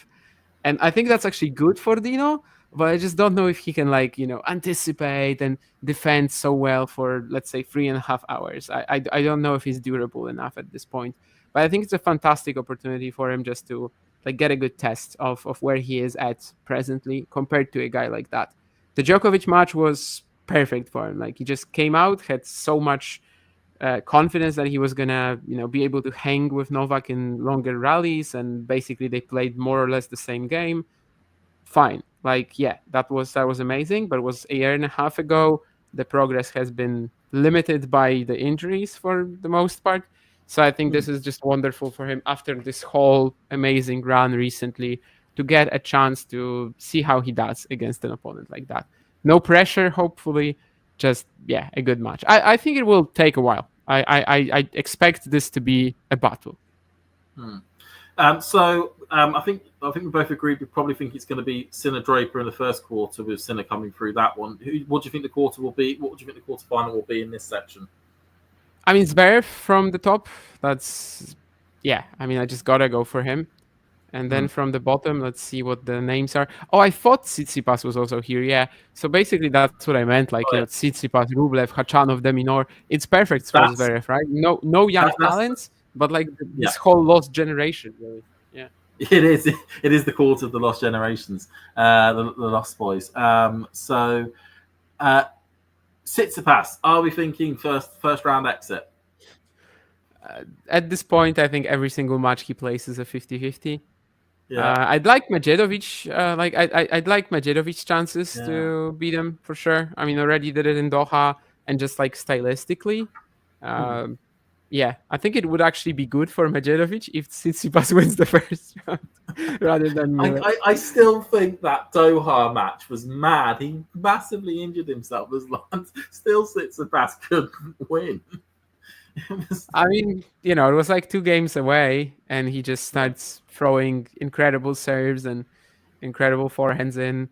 And I think that's actually good for Dino, but I just don't know if he can, anticipate and defend so well for, let's say, 3.5 hours. I don't know if he's durable enough at this point. But I think it's a fantastic opportunity for him just to get a good test of where he is at presently compared to a guy like that. The Djokovic match was perfect for him. Like, he just came out, had so much confidence that he was gonna be able to hang with Novak in longer rallies, and basically they played more or less the same game. Fine, that was amazing, but it was a year and a half ago. The progress has been limited by the injuries for the most part. So I think this is just wonderful for him after this whole amazing run recently to get a chance to see how he does against an opponent like that. No pressure, hopefully, just a good match. I think it will take a while. I expect this to be a battle. I think we both agree. We probably think it's going to be Sinner Draper in the first quarter, with Sinner coming through that one. What do you think the quarter will be? What do you think the quarterfinal will be in this section? I mean, Zverev from the top. That's I just gotta go for him. And then from the bottom, let's see what the names are. Oh, I thought Tsitsipas was also here. Yeah. So basically, that's what I meant. Tsitsipas, Rublev, Khachanov, Deminor. It's perfect for Zverev, right? No young talents, but this whole lost generation, really. Yeah. It is. It is the quarter of the lost generations, the lost boys. Tsitsipas, are we thinking first round exit? At this point, I think every single match he plays is a 50-50. Yeah. I'd like Medjedovic. I'd like Medjedovic's chances to beat him for sure. I mean, already did it in Doha, and just stylistically, I think it would actually be good for Medjedovic if Tsitsipas wins the first round rather than. I still think that Doha match was mad. He massively injured himself. Still Tsitsipas couldn't win. I mean, it was 2 games away, and he just starts throwing incredible serves and incredible forehands in.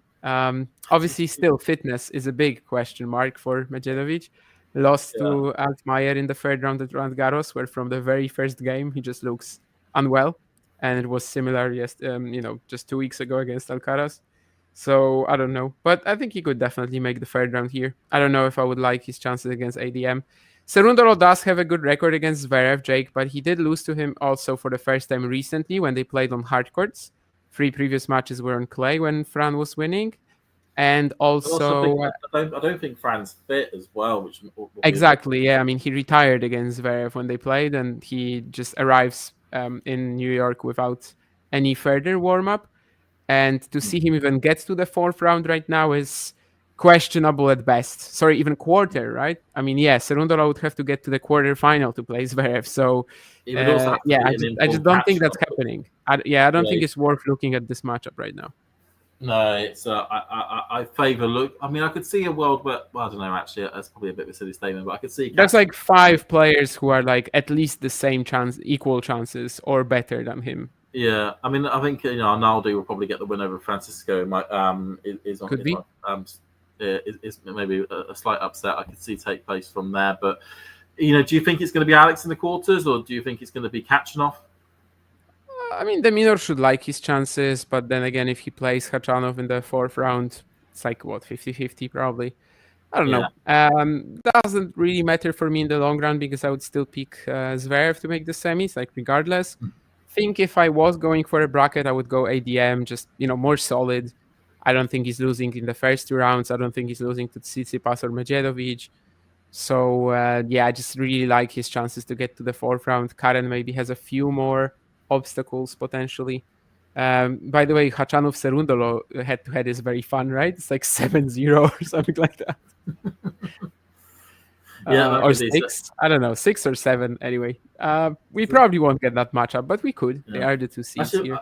Obviously, still fitness is a big question mark for Medjedovic. Lost to Altmaier in the third round at Roland Garros, where from the very first game he just looks unwell, and it was similar just 2 weeks ago against Alcaraz. So I don't know, but I think he could definitely make the third round here. I don't know if I would like his chances against ADM. Cerundolo does have a good record against Zverev, Jake, but he did lose to him also for the first time recently when they played on hard courts. 3 previous matches were on clay when Fran was winning. And also... I don't think Fran's fit as well. Which exactly, yeah. I mean, he retired against Zverev when they played, and he just arrives in New York without any further warm-up. And to see him even get to the 4th round right now is questionable at best. Sorry, even quarter, right? I mean, Cerundolo would have to get to the quarterfinal to play Zverev. So, I just don't think that's happening. I don't think it's worth looking at this matchup right now. No, it's I favour look. I mean, I could see a world where I don't know. Actually, that's probably a bit of a silly statement, but I could see there's 5 players who are at least the same equal chances, or better than him. Yeah, I mean, I think Arnaldo will probably get the win over Francisco. Is maybe a slight upset I could see take place from there. But do you think it's going to be Alex in the quarters, or do you think it's going to be Khachanov? I mean, Deminor should like his chances, but then again, if he plays Khachanov in the 4th round, it's 50-50 probably. I don't know. Doesn't really matter for me in the long run, because I would still pick Zverev to make the semis, regardless. Think if I was going for a bracket, I would go ADM, just more solid. I don't think he's losing in the first 2 rounds. I don't think he's losing to Tsitsipas or Medjedovic. So I just really like his chances to get to the 4th round. Karen maybe has a few more obstacles potentially. By the way, Khachanov Cerundolo head-to-head is very fun, right? It's 7-0 or something like that. Or 6. I don't know, 6 or 7 anyway. We probably won't get that matchup, but we could. They are the 2 seeds here.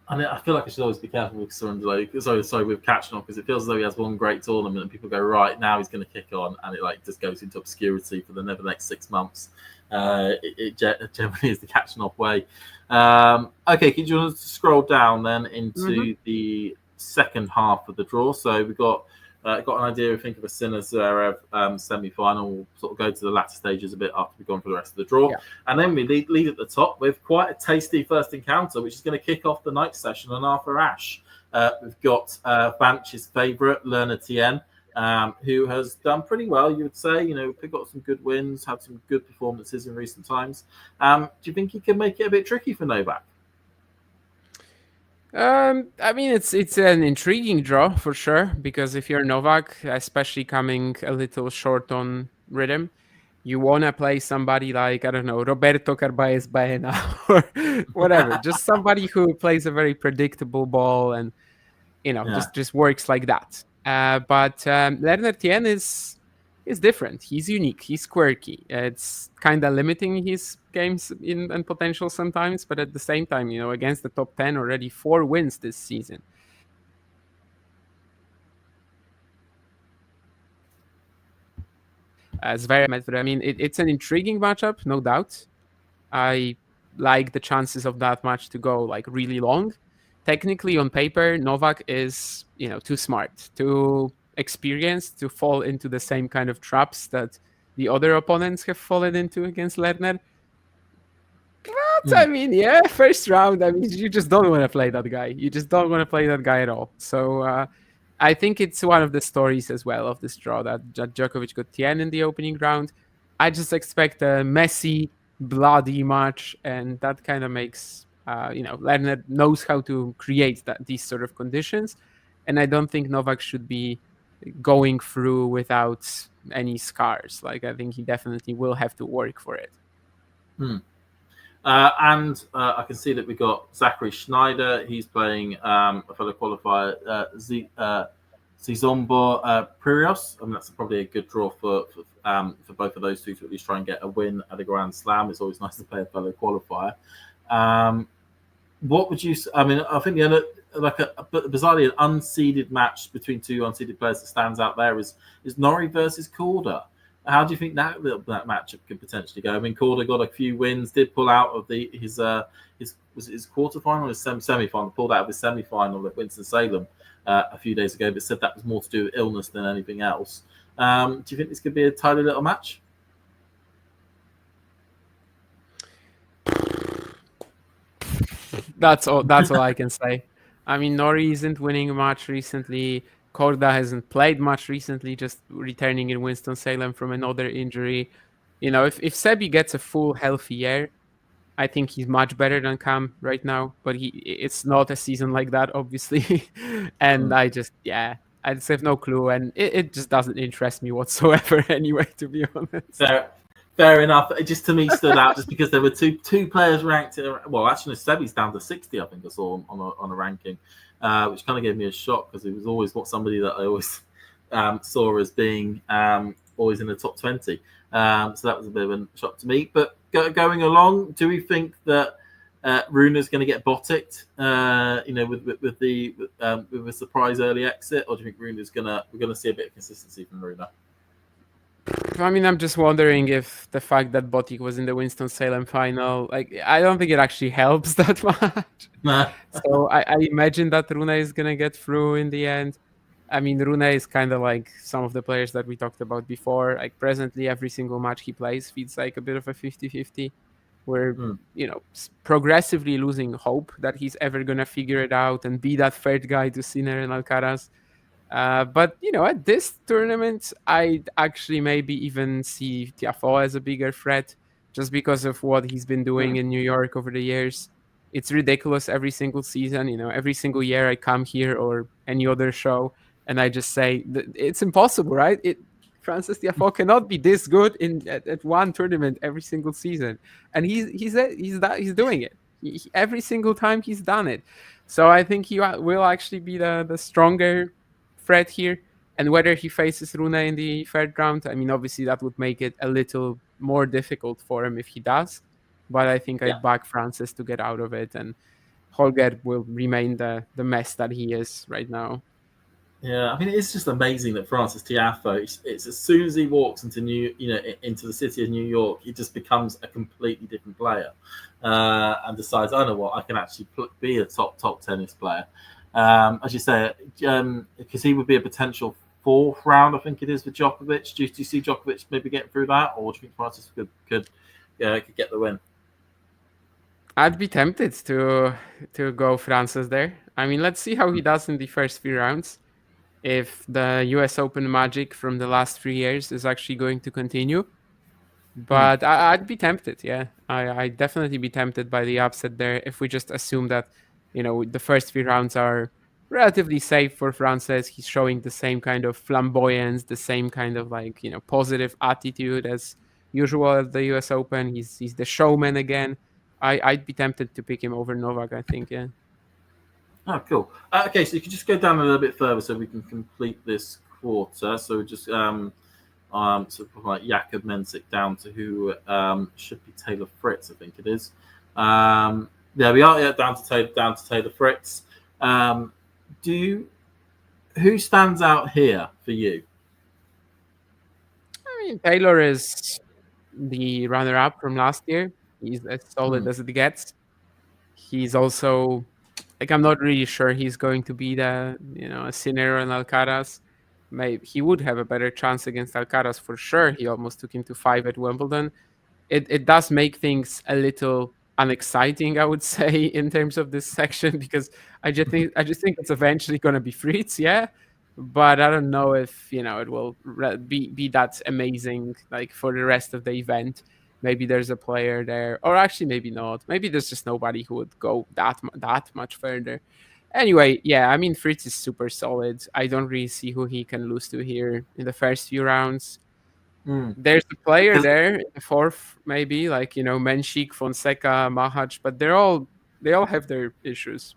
I feel like I should always be careful with Cerundolo, with Khachanov, because it feels as though he has one great tournament and people go, right, now he's going to kick on, and it just goes into obscurity for the next 6 months. It generally is the Khachanov way. Okay, do you want to scroll down then into the second half of the draw? So we've got got an idea, I think, of a Sinner Zverev semi-final. We'll sort of go to the latter stages a bit after we've gone for the rest of the draw. Yeah. And then we lead at the top with quite a tasty first encounter, which is going to kick off the night session on Arthur Ashe. We've got Vanch's favourite, Lerner Tien, who has done pretty well, you would say. You know, got some good wins, had some good performances in recent times. Do you think he can make it a bit tricky for Novak? I mean, it's an intriguing draw for sure, because if you're Novak, especially coming a little short on rhythm, you want to play somebody like, I don't know, Roberto Carballes Baena or whatever. Just somebody who plays a very predictable ball and, you know, just works like that. But Lerner Tien is different. He's unique. He's quirky. It's kind of limiting his games and potential sometimes, but at the same time, you know, against the top 10, already 4 wins this season. Zverev, I mean, it's an intriguing matchup, no doubt. I like the chances of that match to go like really long. Technically, on paper, Novak is, you know, too smart, too experienced to fall into the same kind of traps that the other opponents have fallen into against Lerner. But I mean, yeah, first round, I mean, you just don't want to play that guy. You just don't want to play that guy at all. So I think it's one of the stories as well of this draw that Djokovic got Tien in the opening round. I just expect a messy, bloody match, and that kind of makes you know, Lerner knows how to create these sort of conditions, and I don't think Novak should be going through without any scars. Like, I think he definitely will have to work for it. And I can see that we got Zachary Schneider. He's playing a fellow qualifier, Zizombo Pririos. I mean, that's probably a good draw for both of those two to at least try and get a win at a Grand Slam. It's always nice to play a fellow qualifier. What would you? I mean, I think the other, like a bizarrely an unseeded match between 2 unseeded players that stands out there is Norrie versus Korda. How do you think that matchup could potentially go? I mean, Korda got a few wins, did pull out of his quarterfinal, his semi-final, pulled out of his semi-final at Winston-Salem a few days ago, but said that was more to do with illness than anything else. Do you think this could be a tidy little match? That's all I can say. I mean, Norrie isn't winning much recently. Korda hasn't played much recently, just returning in Winston-Salem from another injury. You know, if Sebi gets a full healthy year, I think he's much better than Cam right now. But it's not a season like that, obviously. And I just have no clue. And it just doesn't interest me whatsoever anyway, to be honest. Fair enough. It just to me stood out just because there were two players ranked. Well, actually, Sebi's down to 60, I think I saw on a ranking. Which kind of gave me a shock because it was always somebody that I always saw as being always in the top 20. So that was a bit of a shock to me. But going along, do we think that Rune's going to get botticked? You know, with a surprise early exit, or do you think we're going to see a bit of consistency from Rune? I mean, I'm just wondering if the fact that Botic was in the Winston-Salem final, like, I don't think it actually helps that much. Nah. So I imagine that Rune is going to get through in the end. I mean, Rune is kind of like some of the players that we talked about before. Like, presently, every single match he plays feels like a bit of a 50-50. We're, you know, progressively losing hope that he's ever going to figure it out and be that third guy to Sinner and Alcaraz. But, you know, at this tournament, I'd actually maybe even see Tiafoe as a bigger threat just because of what he's been doing in New York over the years. It's ridiculous every single season. You know, every single year I come here or any other show and I just say, it's impossible, right? Frances Tiafoe cannot be this good at one tournament every single season. And he's doing it. Every single time he's done it. So I think he will actually be the stronger threat here, and whether he faces Rune in the third round, I mean, obviously that would make it a little more difficult for him if he does, but I think I'd back Francis to get out of it, and Holger will remain the mess that he is right now. Yeah, I mean, it's just amazing that Frances Tiafoe, it's as soon as he walks into into the city of New York, he just becomes a completely different player, and decides, I know what, I can actually be a top tennis player. As you say, because he would be a potential fourth round, I think it is, for Djokovic. Do you see Djokovic maybe getting through that, or do you think Francis could get the win? I'd be tempted to go Francis there. I mean, let's see how he does in the first 3 rounds. If the US Open magic from the last 3 years is actually going to continue. But I'd be tempted, yeah. I'd definitely be tempted by the upset there if we just assume that, the first 3 rounds are relatively safe for Frances. He's showing the same kind of flamboyance, the same kind of positive attitude as usual at the US Open. He's the showman again. I'd be tempted to pick him over Novak, I think, yeah. Oh, cool. Okay, so you can just go down a little bit further so we can complete this quarter. So just sort of like Jakub Mensik down to who should be Taylor Fritz, I think it is. There we are. Yeah, down to Taylor Fritz. Who stands out here for you? I mean, Taylor is the runner-up from last year. He's as solid as it gets. He's also, I'm not really sure he's going to be a Sinner and Alcaraz. Maybe he would have a better chance against Alcaraz for sure. He almost took him to 5 at Wimbledon. It does make things a little unexciting, I would say, in terms of this section, because I just think it's eventually going to be Fritz, yeah. But I don't know if it will be that amazing like for the rest of the event. Maybe there's a player there, or actually maybe not. Maybe there's just nobody who would go that much further. Anyway, yeah, I mean, Fritz is super solid. I don't really see who he can lose to here in the first few rounds. There's a player there in the fourth, maybe, like, Menchik, Fonseca, Mahac, but they all have their issues.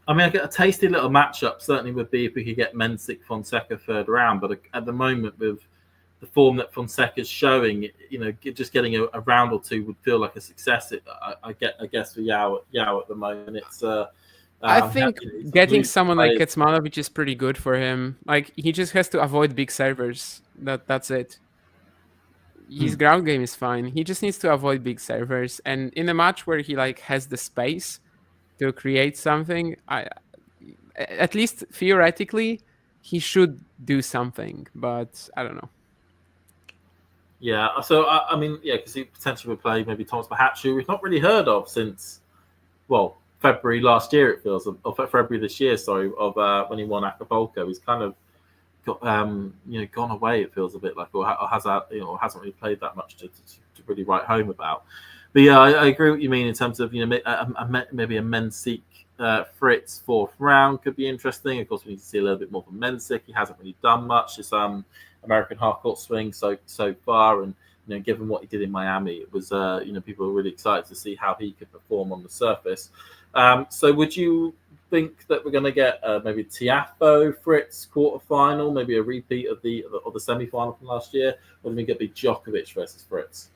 I mean, a tasty little matchup certainly would be if we could get Mensik, Fonseca third round. But at the moment, with the form that Fonseca's showing, just getting a round or two would feel like a success. I guess for Yao at the moment, it's. I think getting someone like Kecmanovic is pretty good for him. Like, he just has to avoid big servers. That's it. His ground game is fine. He just needs to avoid big servers. And in a match where he has the space to create something, at least theoretically, he should do something. But I don't know. Yeah. So I mean, yeah, because he potentially would play maybe Thomas Mahac, who we've not really heard of since, February last year, it feels, or February this year, sorry, of when he won Acapulco. He's kind of got gone away, it feels a bit like, or hasn't really played that much to really write home about. But yeah, I agree what you mean in terms of maybe a Mensik Fritz fourth round could be interesting. Of course, we need to see a little bit more from Mensik. He hasn't really done much this American half-court swing so far, and given what he did in Miami, it was people were really excited to see how he could perform on the surface. So would you think that we're going to get maybe Tiafoe Fritz quarterfinal, maybe a repeat of the semi-final from last year, or do we get Djokovic versus Fritz?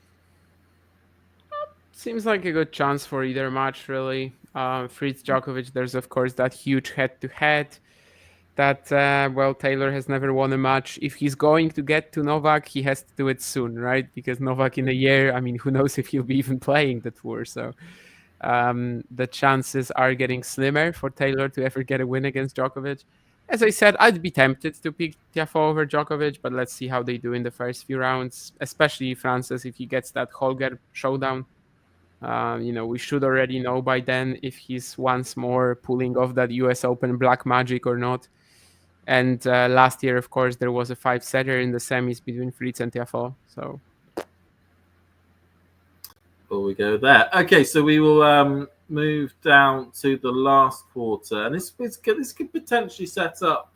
Seems like a good chance for either match, really. Fritz Djokovic, there's of course that huge head-to-head that Taylor has never won a match. If he's going to get to Novak, he has to do it soon, right? Because Novak in a year, I mean, who knows if he'll be even playing the tour. So the chances are getting slimmer for Taylor to ever get a win against Djokovic. As I said, I'd be tempted to pick Tiafoe over Djokovic, but let's see how they do in the first few rounds, especially Frances if he gets that Holger showdown. We should already know by then if he's once more pulling off that US Open black magic or not. And last year, of course, there was a 5-setter in the semis between Fritz and Tiafoe. So before we go there, okay, so we will move down to the last quarter, and this could potentially set up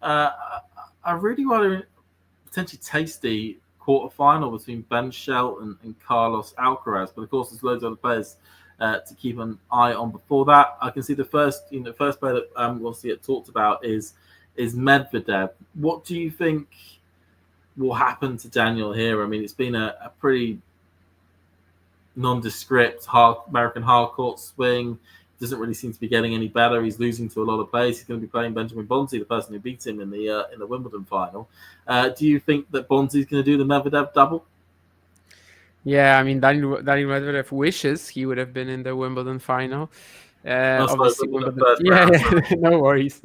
a really rather potentially tasty quarterfinal between Ben Shelton and Carlos Alcaraz. But of course, there's loads of other players to keep an eye on before that. I can see the first player that we'll see it talked about is Medvedev. What do you think will happen to Daniel here? I mean, it's been a pretty nondescript American hardcourt swing. Doesn't really seem to be getting any better. He's losing to a lot of players. He's going to be playing Benjamin Bonzi, the person who beat him in the Wimbledon final. Do you think that Bonzi's going to do the Medvedev double? Yeah, I mean, Daniil Medvedev wishes he would have been in the Wimbledon final. Obviously, no worries.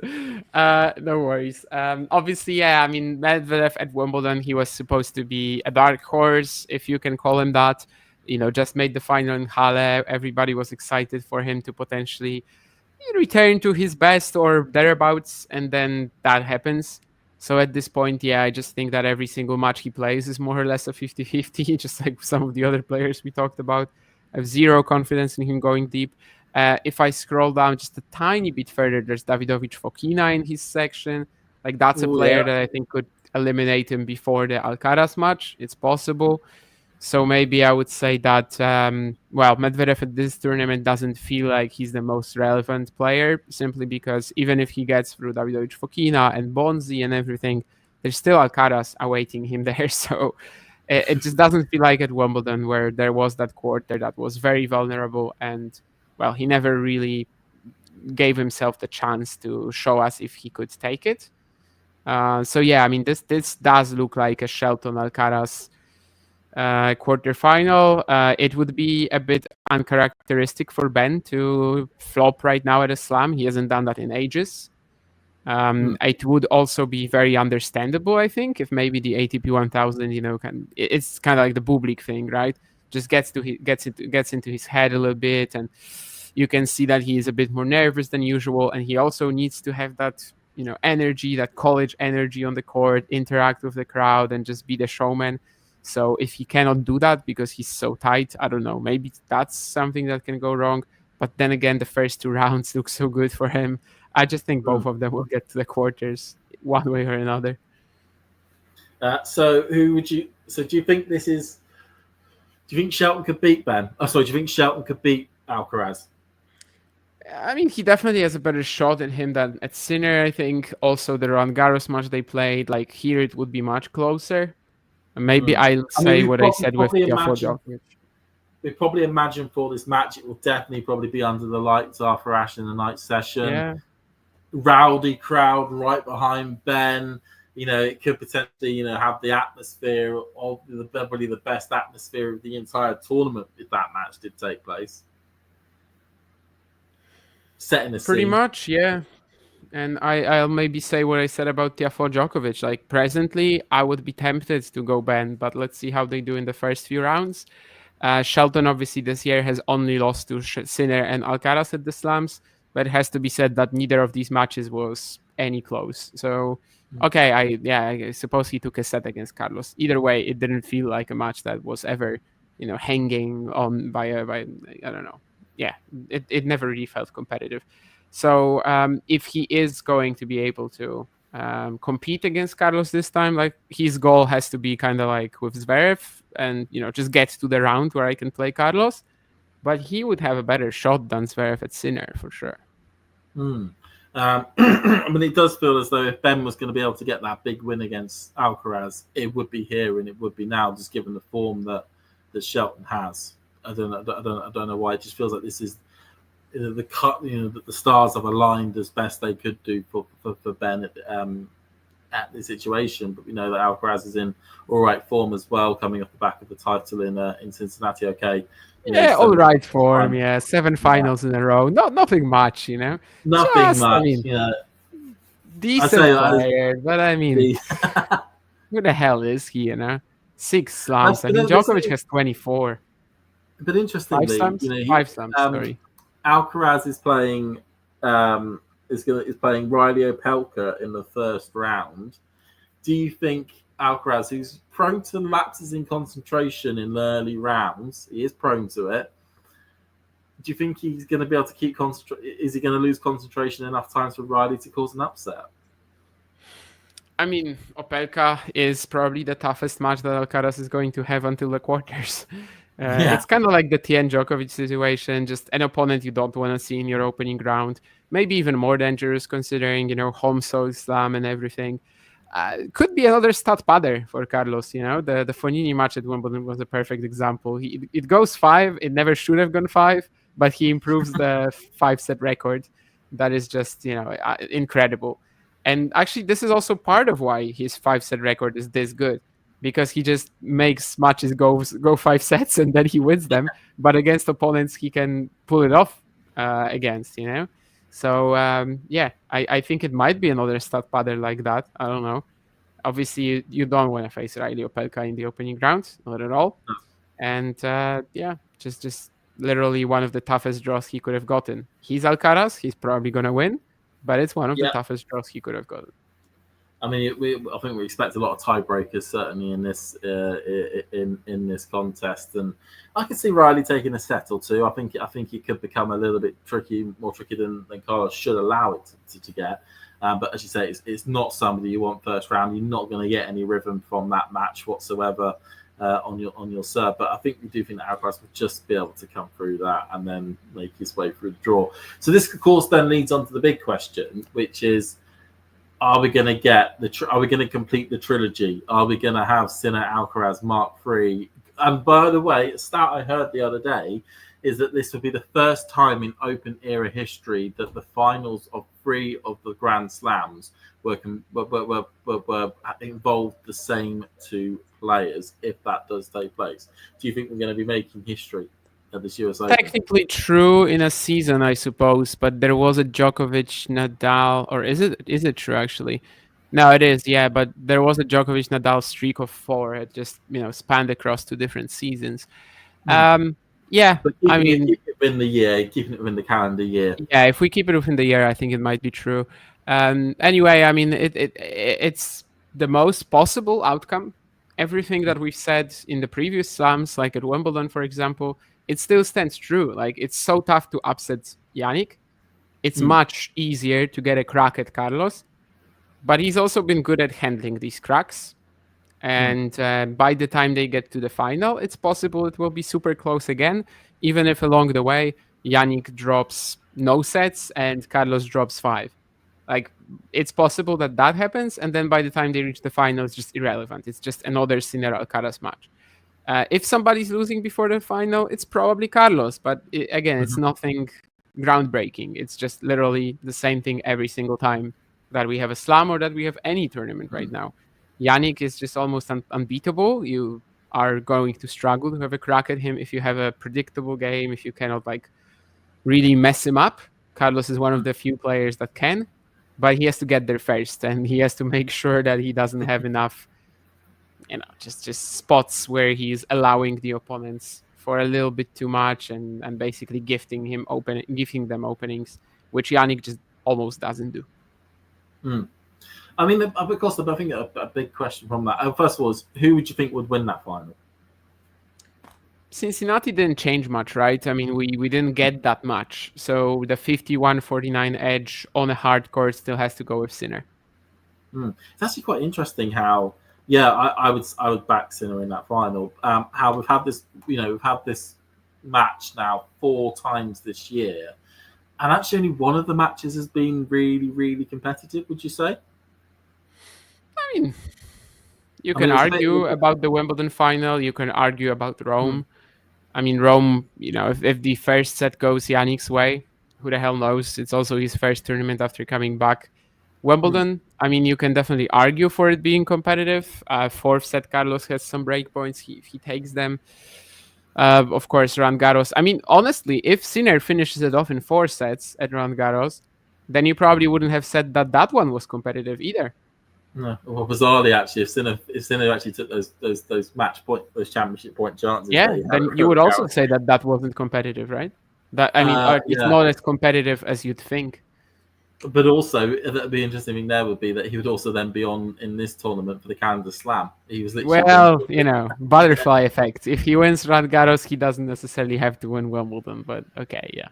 No worries. Obviously, yeah. I mean, Medvedev at Wimbledon, he was supposed to be a dark horse, if you can call him that. Just made the final in Halle. Everybody was excited for him to potentially return to his best or thereabouts, and then that happens. So at this point, yeah, I just think that every single match he plays is more or less a 50-50, just like some of the other players we talked about. I have zero confidence in him going deep. If I scroll down just a tiny bit further, there's Davidovich Fokina in his section. Like, that's a player that I think could eliminate him before the Alcaraz match. It's possible. So maybe I would say that, Medvedev at this tournament doesn't feel like he's the most relevant player, simply because even if he gets through Davidovich Fokina and Bonzi and everything, there's still Alcaraz awaiting him there. So it just doesn't feel like at Wimbledon, where there was that quarter that was very vulnerable, and, he never really gave himself the chance to show us if he could take it. So yeah, I mean, this does look like a Shelton Alcaraz quarterfinal. It would be a bit uncharacteristic for Ben to flop right now at a slam. He hasn't done that in ages. It would also be very understandable, I think, if maybe the ATP 1000, it's kind of like the Bublik thing, right? Just gets into his head a little bit, and you can see that he is a bit more nervous than usual, and he also needs to have that energy, that college energy on the court, interact with the crowd, and just be the showman. So if he cannot do that because he's so tight, I don't know, maybe that's something that can go wrong. But then again, the first two rounds look so good for him. I just think both of them will get to the quarters one way or another. So do you think this is? Do you think Shelton could beat Ben? Do you think Shelton could beat Alcaraz? I mean, he definitely has a better shot at him than at Sinner, I think. Also, the Roland Garros match they played, like here, it would be much closer. Maybe I'll say what I said with Djokovic. We probably imagine for this match, it will definitely probably be under the lights after Ash in the night session. Yeah. Rowdy crowd right behind Ben. It could potentially, have the atmosphere of probably the best atmosphere of the entire tournament if that match did take place. Setting the pretty scene. Much, yeah. And I'll maybe say what I said about Tiafoe Djokovic. Like, presently, I would be tempted to go Ben, but let's see how they do in the first few rounds. Shelton, obviously, this year has only lost to Sinner and Alcaraz at the slams, but it has to be said that neither of these matches was any close. So, okay, I suppose he took a set against Carlos. Either way, it didn't feel like a match that was ever, hanging on by I don't know. Yeah, it never really felt competitive. So if he is going to be able to compete against Carlos this time, like, his goal has to be kind of like with Zverev and, just get to the round where I can play Carlos. But he would have a better shot than Zverev at Sinner for sure. I mean, it does feel as though if Ben was going to be able to get that big win against Alcaraz, it would be here and it would be now, just given the form that Shelton has. I don't know why. It just feels like this is the stars have aligned as best they could do for Ben at the situation. But we know that Alcaraz is in all right form as well, coming off the back of the title in Cincinnati. Okay, all right form. Yeah, 7 finals in a row. Nothing much, Nothing just, much. I mean, decent player, but I mean, who the hell is he? 6 slams. I mean, Djokovic has 24. But interestingly, 5 slams. 5 slams. Sorry. Alcaraz is playing is playing Riley Opelka in the first round. Do you think Alcaraz, who's prone to lapses in concentration in the early rounds, he is prone to it. Do you think he's going to be able to keep Is he going to lose concentration enough times for Riley to cause an upset? I mean, Opelka is probably the toughest match that Alcaraz is going to have until the quarters. It's kind of like the Tien Djokovic situation, just an opponent you don't want to see in your opening round. Maybe even more dangerous considering, home soil slam and everything. Could be another stat padder for Carlos, the Fognini match at Wimbledon was a perfect example. It goes 5, it never should have gone 5, but he improves the 5-set record. That is just, incredible. And actually, this is also part of why his 5-set record is this good. Because he just makes matches go 5 sets and then he wins them. But against opponents, he can pull it off. against, you know. So yeah, I think it might be another stud padder like that. I don't know. Obviously, you don't want to face Riley Opelka in the opening round, not at all. And yeah, just literally one of the toughest draws he could have gotten. He's Alcaraz. He's probably going to win, but it's one of the toughest draws he could have gotten. I mean, I think we expect a lot of tiebreakers certainly in this in this contest, and I can see Riley taking a set or two. I think it could become a little bit more tricky than Carlos should allow it to get. But as you say, it's not somebody you want first round. You're not going to get any rhythm from that match whatsoever on your serve. But I think we do think that Alcaraz will just be able to come through that and then make his way through the draw. So this, of course, then leads on to the big question, which is: are we going to get are we going to complete the trilogy? Are we going to have Sinner Alcaraz Mark III? And by the way, a stat I heard the other day is that this will be the first time in Open era history that the finals of 3 of the Grand Slams were involved the same 2 players. If that does take place, do you think we're going to be making history at this US Open? Technically true in a season, I suppose, but there was a Djokovic Nadal, or is it true actually? No, it is, yeah, but there was a Djokovic Nadal streak of 4. It just spanned across 2 different seasons. Yeah, I mean, keep it within the year, keeping it within the calendar year. Yeah, if we keep it within the year, I think it might be true. Anyway, I mean, it's the most possible outcome. Everything that we've said in the previous slams, like at Wimbledon, for example, it still stands true. Like, it's so tough to upset Yannick. It's much easier to get a crack at Carlos, but he's also been good at handling these cracks. And by the time they get to the final, it's possible it will be super close again, even if along the way, Yannick drops no sets and Carlos drops 5. Like, it's possible that happens, and then by the time they reach the final, it's just irrelevant. It's just another Sinner Alcaraz match. If somebody's losing before the final, it's probably Carlos, but again, it's nothing groundbreaking. It's just literally the same thing every single time that we have a slam or that we have any tournament right now. Yannick is just almost unbeatable. You are going to struggle to have a crack at him if you have a predictable game, if you cannot really mess him up. Carlos is one of the few players that can, but he has to get there first, and he has to make sure that he doesn't have enough, just spots where he's allowing the opponents for a little bit too much and basically giving them openings, which Yannick just almost doesn't do. I mean, of course, I think a big question from that. First of all, is who would you think would win that final? Cincinnati didn't change much, right? I mean, we didn't get that much. So the 51-49 edge on a hard court still has to go with Sinner. It's actually quite interesting how, I would back Sinner in that final. How we've had this match now 4 times this year, and actually only one of the matches has been really, really competitive. Would you say? I mean, you can argue about the Wimbledon final. You can argue about Rome. I mean, Rome, if the first set goes Yannick's way, who the hell knows? It's also his first tournament after coming back. Wimbledon, I mean, you can definitely argue for it being competitive. 4th set, Carlos has some break points. He takes them. Of course, Roland Garros. I mean, honestly, if Sinner finishes it off in 4 sets at Roland Garros, then you probably wouldn't have said that one was competitive either. No, well, bizarrely, actually, if Sinner actually took those those championship point chances, then you would also say that wasn't competitive, right? It's not as competitive as you'd think. But also, that'd be interesting thing there would be that he would also then be on in this tournament for the Canada Slam. He was literally butterfly effect. If he wins Roland Garros, he doesn't necessarily have to win Wimbledon. But okay, yeah.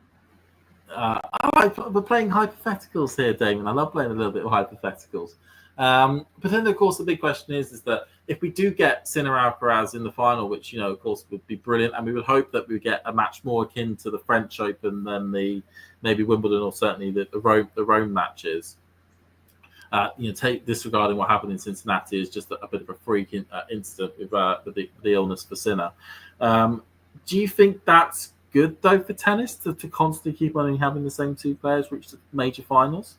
We're playing hypotheticals here, Damon. I love playing a little bit of hypotheticals. But then, of course, the big question is that if we do get Sinner Alcaraz in the final, which of course would be brilliant, and we would hope that we get a match more akin to the French Open than maybe Wimbledon or certainly the Rome matches. Take disregarding what happened in Cincinnati is just a bit of a freak incident with the illness for Sinner. Do you think that's good though for tennis to constantly keep on having the same 2 players reach the major finals?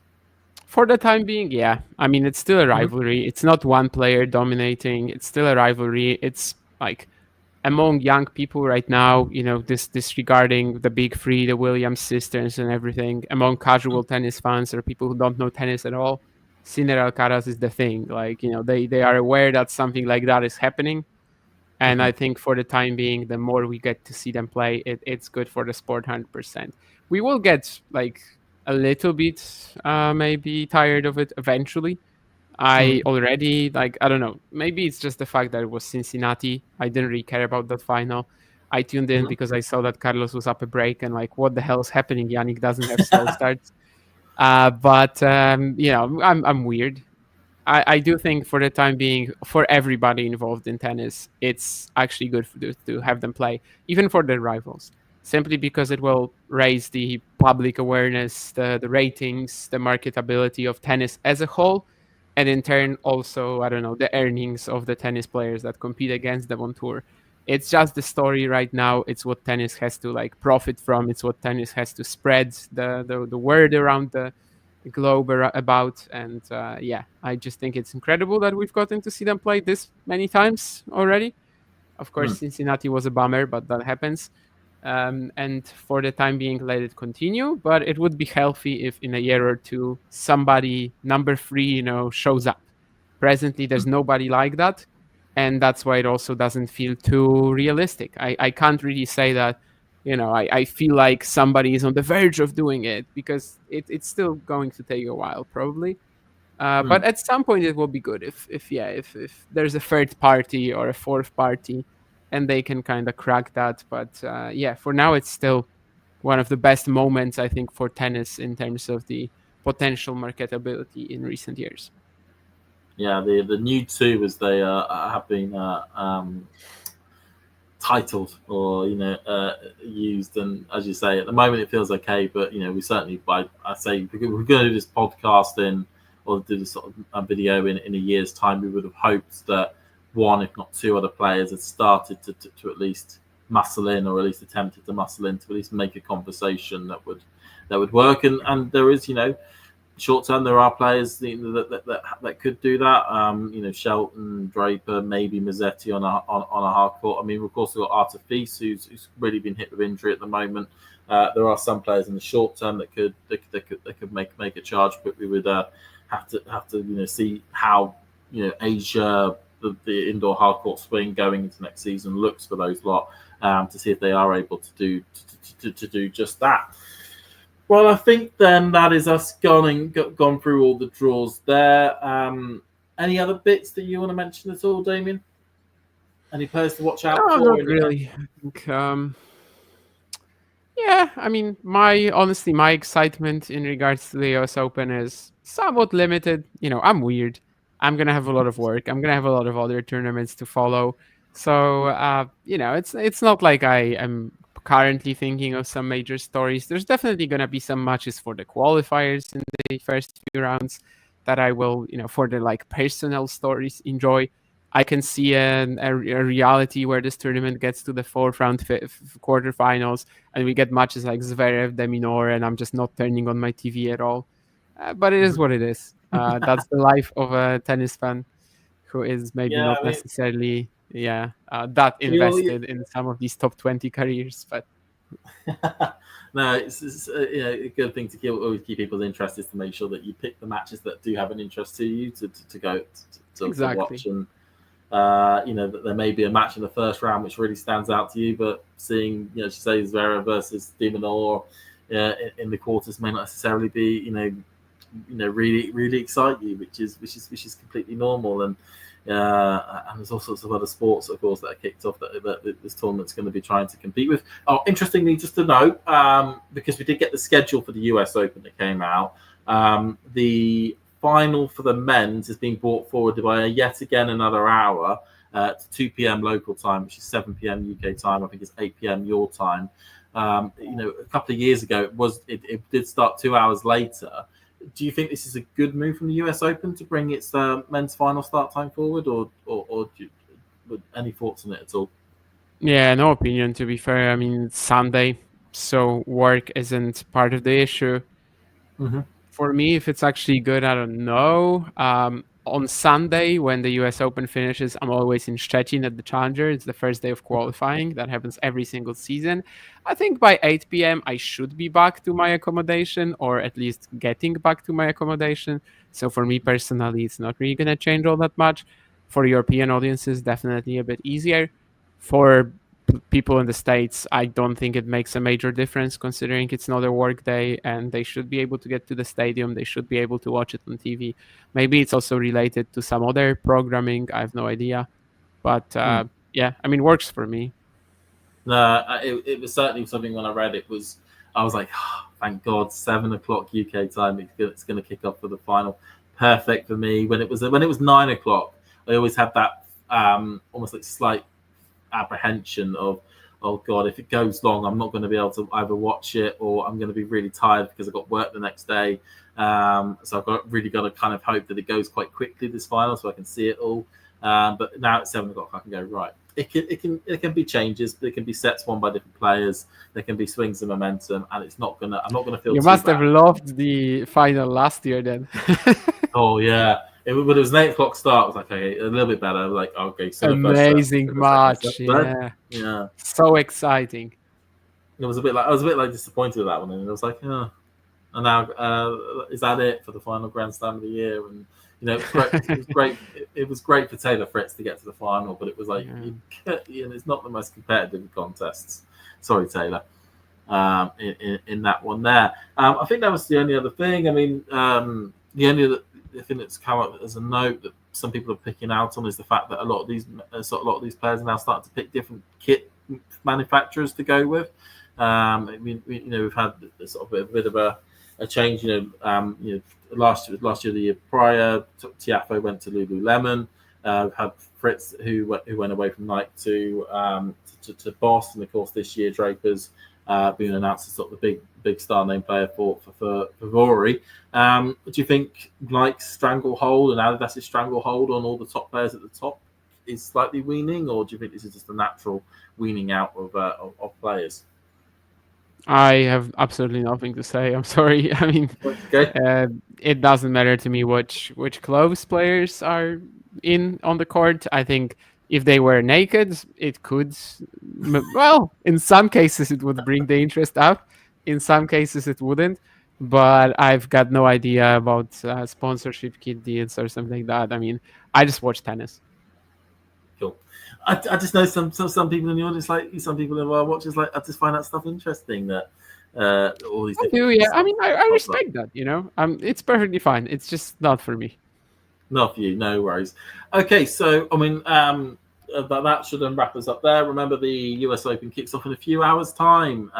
For the time being, yeah. I mean, it's still a rivalry. It's not one player dominating. It's still a rivalry. It's like among young people right now, disregarding the big three, the Williams sisters and everything, among casual tennis fans or people who don't know tennis at all, Sinner Alcaraz is the thing. Like, they are aware that something like that is happening. And I think for the time being, the more we get to see them play, it's good for the sport 100%. We will get like a little bit maybe tired of it eventually. I already, like, I don't know, maybe it's just the fact that it was Cincinnati. I didn't really care about that final. I tuned in because I saw that Carlos was up a break and like, what the hell is happening? Yannick doesn't have slow starts. But I'm weird. I do think for the time being, for everybody involved in tennis, it's actually good to have them play, even for their rivals, simply because it will raise the public awareness, the ratings, the marketability of tennis as a whole, and in turn also, I don't know, the earnings of the tennis players that compete against them on tour. It's just the story right now. It's what tennis has to like profit from. It's what tennis has to spread the word around the globe about. And I just think it's incredible that we've gotten to see them play this many times already. Of course, Cincinnati was a bummer, but that happens. And for the time being, let it continue. But it would be healthy if in a year or two, somebody number 3, shows up. Presently, there's nobody like that. And that's why it also doesn't feel too realistic. I can't really say that, I feel like somebody is on the verge of doing it, because it's still going to take a while, probably. But at some point, it will be good if there's a third party or a fourth party, and they can kind of crack that. But for now, it's still one of the best moments, I think, for tennis in terms of the potential marketability in recent years. Yeah, the new two, as they have been titled or used, and as you say, at the moment it feels okay, but we certainly, I say, we're going to do this podcast or do this sort of video in a year's time, we would have hoped that one, if not two other players had started to at least muscle in, or at least attempted to muscle in, to at least make a conversation that would work. And there is, short term, there are players that could do that. Shelton, Draper, maybe Mazzetti on a hard court. I mean, of course, we've got Artifice, who's really been hit with injury at the moment. There are some players in the short term that could make a charge, but we would have to see how Asia, the indoor hard court swing going into next season looks for those lot, to see if they are able to do just that. Well, I think then that is us gone through all the draws there. Any other bits that you want to mention at all, Damien? Any players to watch out for? Not really. I think, I mean, my excitement in regards to the US Open is somewhat limited. I'm weird. I'm going to have a lot of work. I'm going to have a lot of other tournaments to follow. So, it's not like I am currently thinking of some major stories. There's definitely going to be some matches for the qualifiers in the first few rounds that I will, for the like personal stories, enjoy. I can see a reality where this tournament gets to the fourth round quarterfinals, and we get matches like Zverev, de Minaur, and I'm just not turning on my TV at all. But it is what it is. That's the life of a tennis fan who is maybe not necessarily that invested in some of these top 20 careers. But no, it's a good thing to always keep people's interest, is to make sure that you pick the matches that do have an interest to you to go to watch. And that there may be a match in the first round which really stands out to you, but seeing, as you say, Zverev versus de Minaur in the quarters may not necessarily be really, really excite you, which is completely normal. And there's all sorts of other sports, of course, that are kicked off that this tournament's going to be trying to compete with. Oh, interestingly, just to note, because we did get the schedule for the US Open that came out, the final for the men's is being brought forward by yet again another hour to 2 p.m. local time, which is 7 p.m. UK time. I think it's 8 p.m. your time. A couple of years ago, it did start 2 hours later. Do you think this is a good move from the US Open to bring its men's final start time forward, or any thoughts on it at all? Yeah, no opinion, to be fair. I mean, it's Sunday, so work isn't part of the issue. Mm-hmm. For me, if it's actually good, I don't know. on Sunday, when the US Open finishes, I'm always in Szczecin at the Challenger. It's the first day of qualifying. That happens every single season. I think by 8 p.m. I should be back to my accommodation, or at least getting back to my accommodation. So for me personally, it's not really going to change all that much. For European audiences, definitely a bit easier. For people in the States, I don't think it makes a major difference, considering it's not a work day and they should be able to get to the stadium. They should be able to watch it on TV. Maybe it's also related to some other programming. I have no idea. But yeah, I mean, works for me. No, it was certainly something when I read it was, I was like, oh, thank God, 7 o'clock UK time. It's going to kick off for the final. Perfect for me. When it was 9 o'clock, I always had that almost like slight apprehension of, oh God, if it goes long, I'm not going to be able to either watch it, or I'm going to be really tired because I've got work the next day. So I've really got to kind of hope that it goes quite quickly, this final, so I can see it all. But now at 7 o'clock, I can go, right. It can be changes. There can be sets won by different players. There can be swings of momentum, and I'm not gonna feel. You must have loved the final last year then. Oh yeah, when it was an 8 o'clock start, I was like, okay, a little bit better. Like, okay, so amazing match, yeah, so exciting. I was a bit like disappointed with that one, and I was like, oh. And now is that it for the final Grand Slam of the year? And it was great. It was great for Taylor Fritz to get to the final, but it was like, it's not the most competitive contests. Sorry, Taylor. In that one there, I think that was the only other thing. I mean, the only other thing that's come up as a note that some people are picking out on is the fact that a lot of these players are now starting to pick different kit manufacturers to go with. I mean, we've had sort of a bit of a change. Last year, the year prior, Tiafoe went to Lululemon. We've had Fritz who went away from Nike to Boss, and of course this year Draper's been announced as sort of the big star name player for Rory. Do you think Nike's stranglehold and Adidas' stranglehold on all the top players at the top is slightly weaning, or do you think this is just a natural weaning out of players? I have absolutely nothing to say. I'm sorry. I mean, it doesn't matter to me which clothes players are on the court. I think if they were naked, it could, well, in some cases it would bring the interest up. In some cases it wouldn't. But I've got no idea about sponsorship kit deals or something like that. I mean, I just watch tennis. Cool. I just know some people in the audience, like some people in our watchers, like I just find that stuff interesting. That all these. I do, yeah. I mean, I respect that. It's perfectly fine. It's just not for me. Not for you, no worries. Okay, so I mean, that should then wrap us up there. Remember, the US Open kicks off in a few hours' time.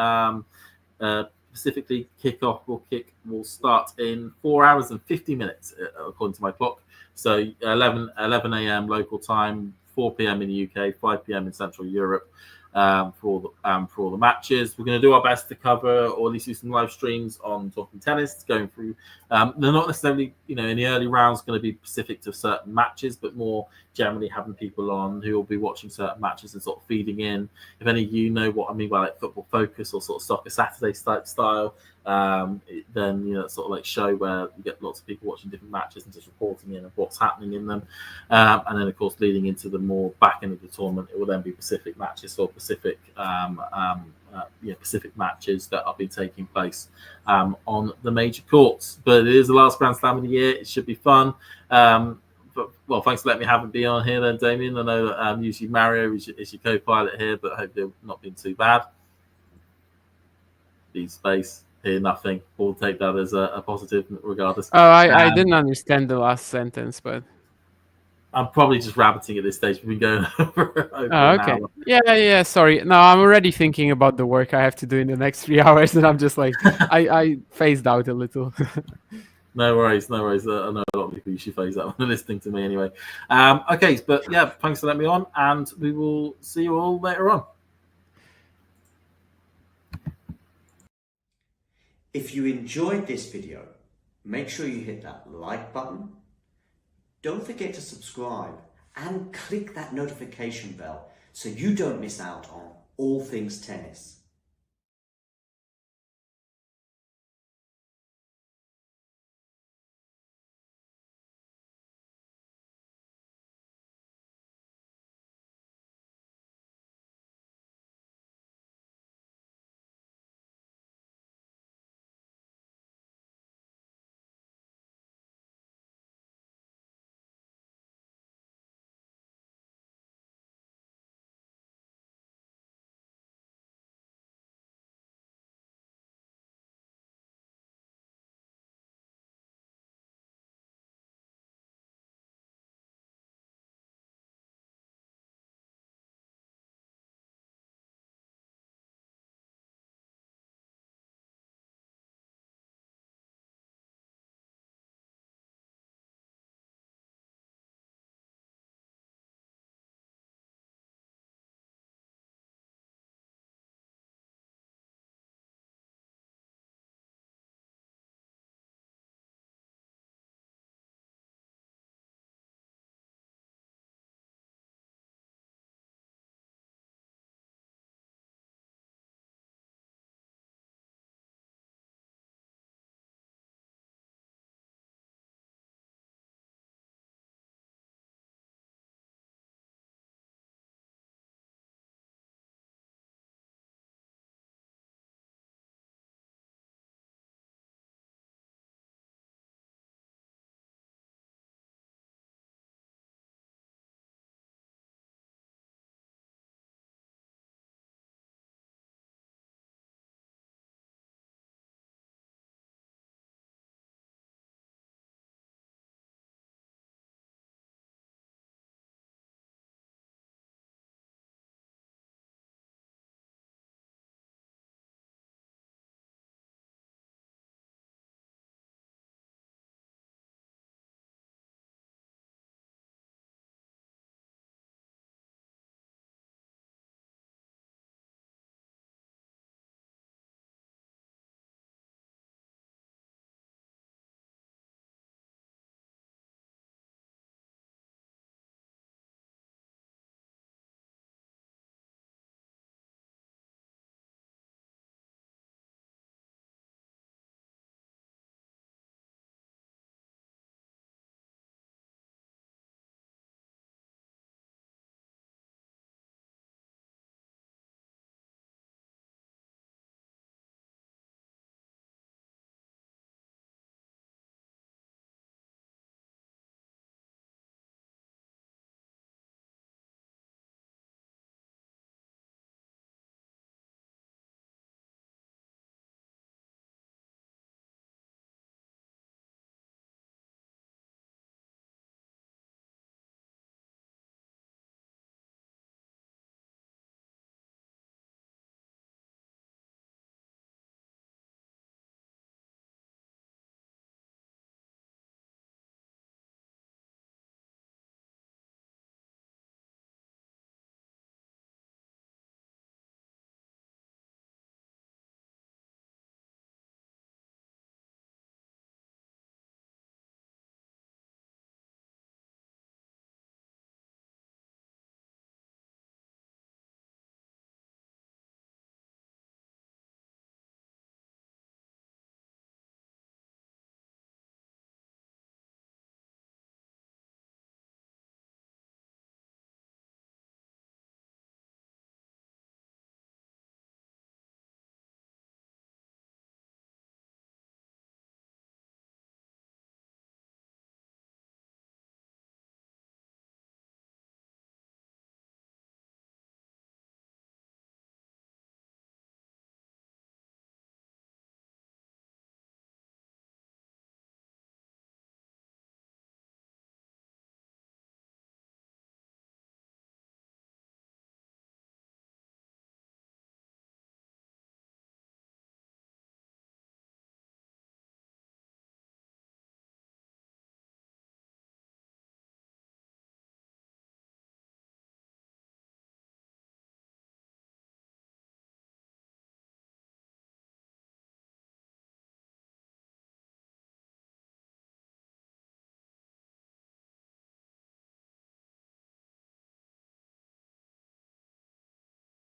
Specifically, kickoff will start in 4 hours and 50 minutes, according to my clock. So 11 a.m. local time, 4 p.m. in the UK, 5 p.m. in Central Europe for all the matches. We're going to do our best to cover, or at least do some live streams on Talking Tennis, going through. They're not necessarily, in the early rounds, going to be specific to certain matches, but more generally having people on who will be watching certain matches and sort of feeding in. If any of you know what I mean by like Football Focus or sort of Soccer Saturday style, then it's sort of like show where you get lots of people watching different matches and just reporting in of what's happening in them, and then of course leading into the more back end of the tournament, it will then be Pacific matches or Pacific matches that are being taking place on the major courts. But it is the last Grand Slam of the year. It should be fun. Well, thanks for letting me have it be on here then, Damien. I know that usually Mario is your co-pilot here, but I hope they've not been too bad. Leave space. Hear nothing. We'll take that as a positive regardless. Oh, I didn't understand the last sentence, but I'm probably just rabbiting at this stage. We've been going over okay. An hour. Yeah. Sorry. No, I'm already thinking about the work I have to do in the next 3 hours, and I'm just like, I phased out a little. No worries. I know a lot of people usually phase out when listening to me anyway. Okay, but yeah, thanks for letting me on, and we will see you all later on. If you enjoyed this video, make sure you hit that like button. Don't forget to subscribe and click that notification bell so you don't miss out on all things tennis.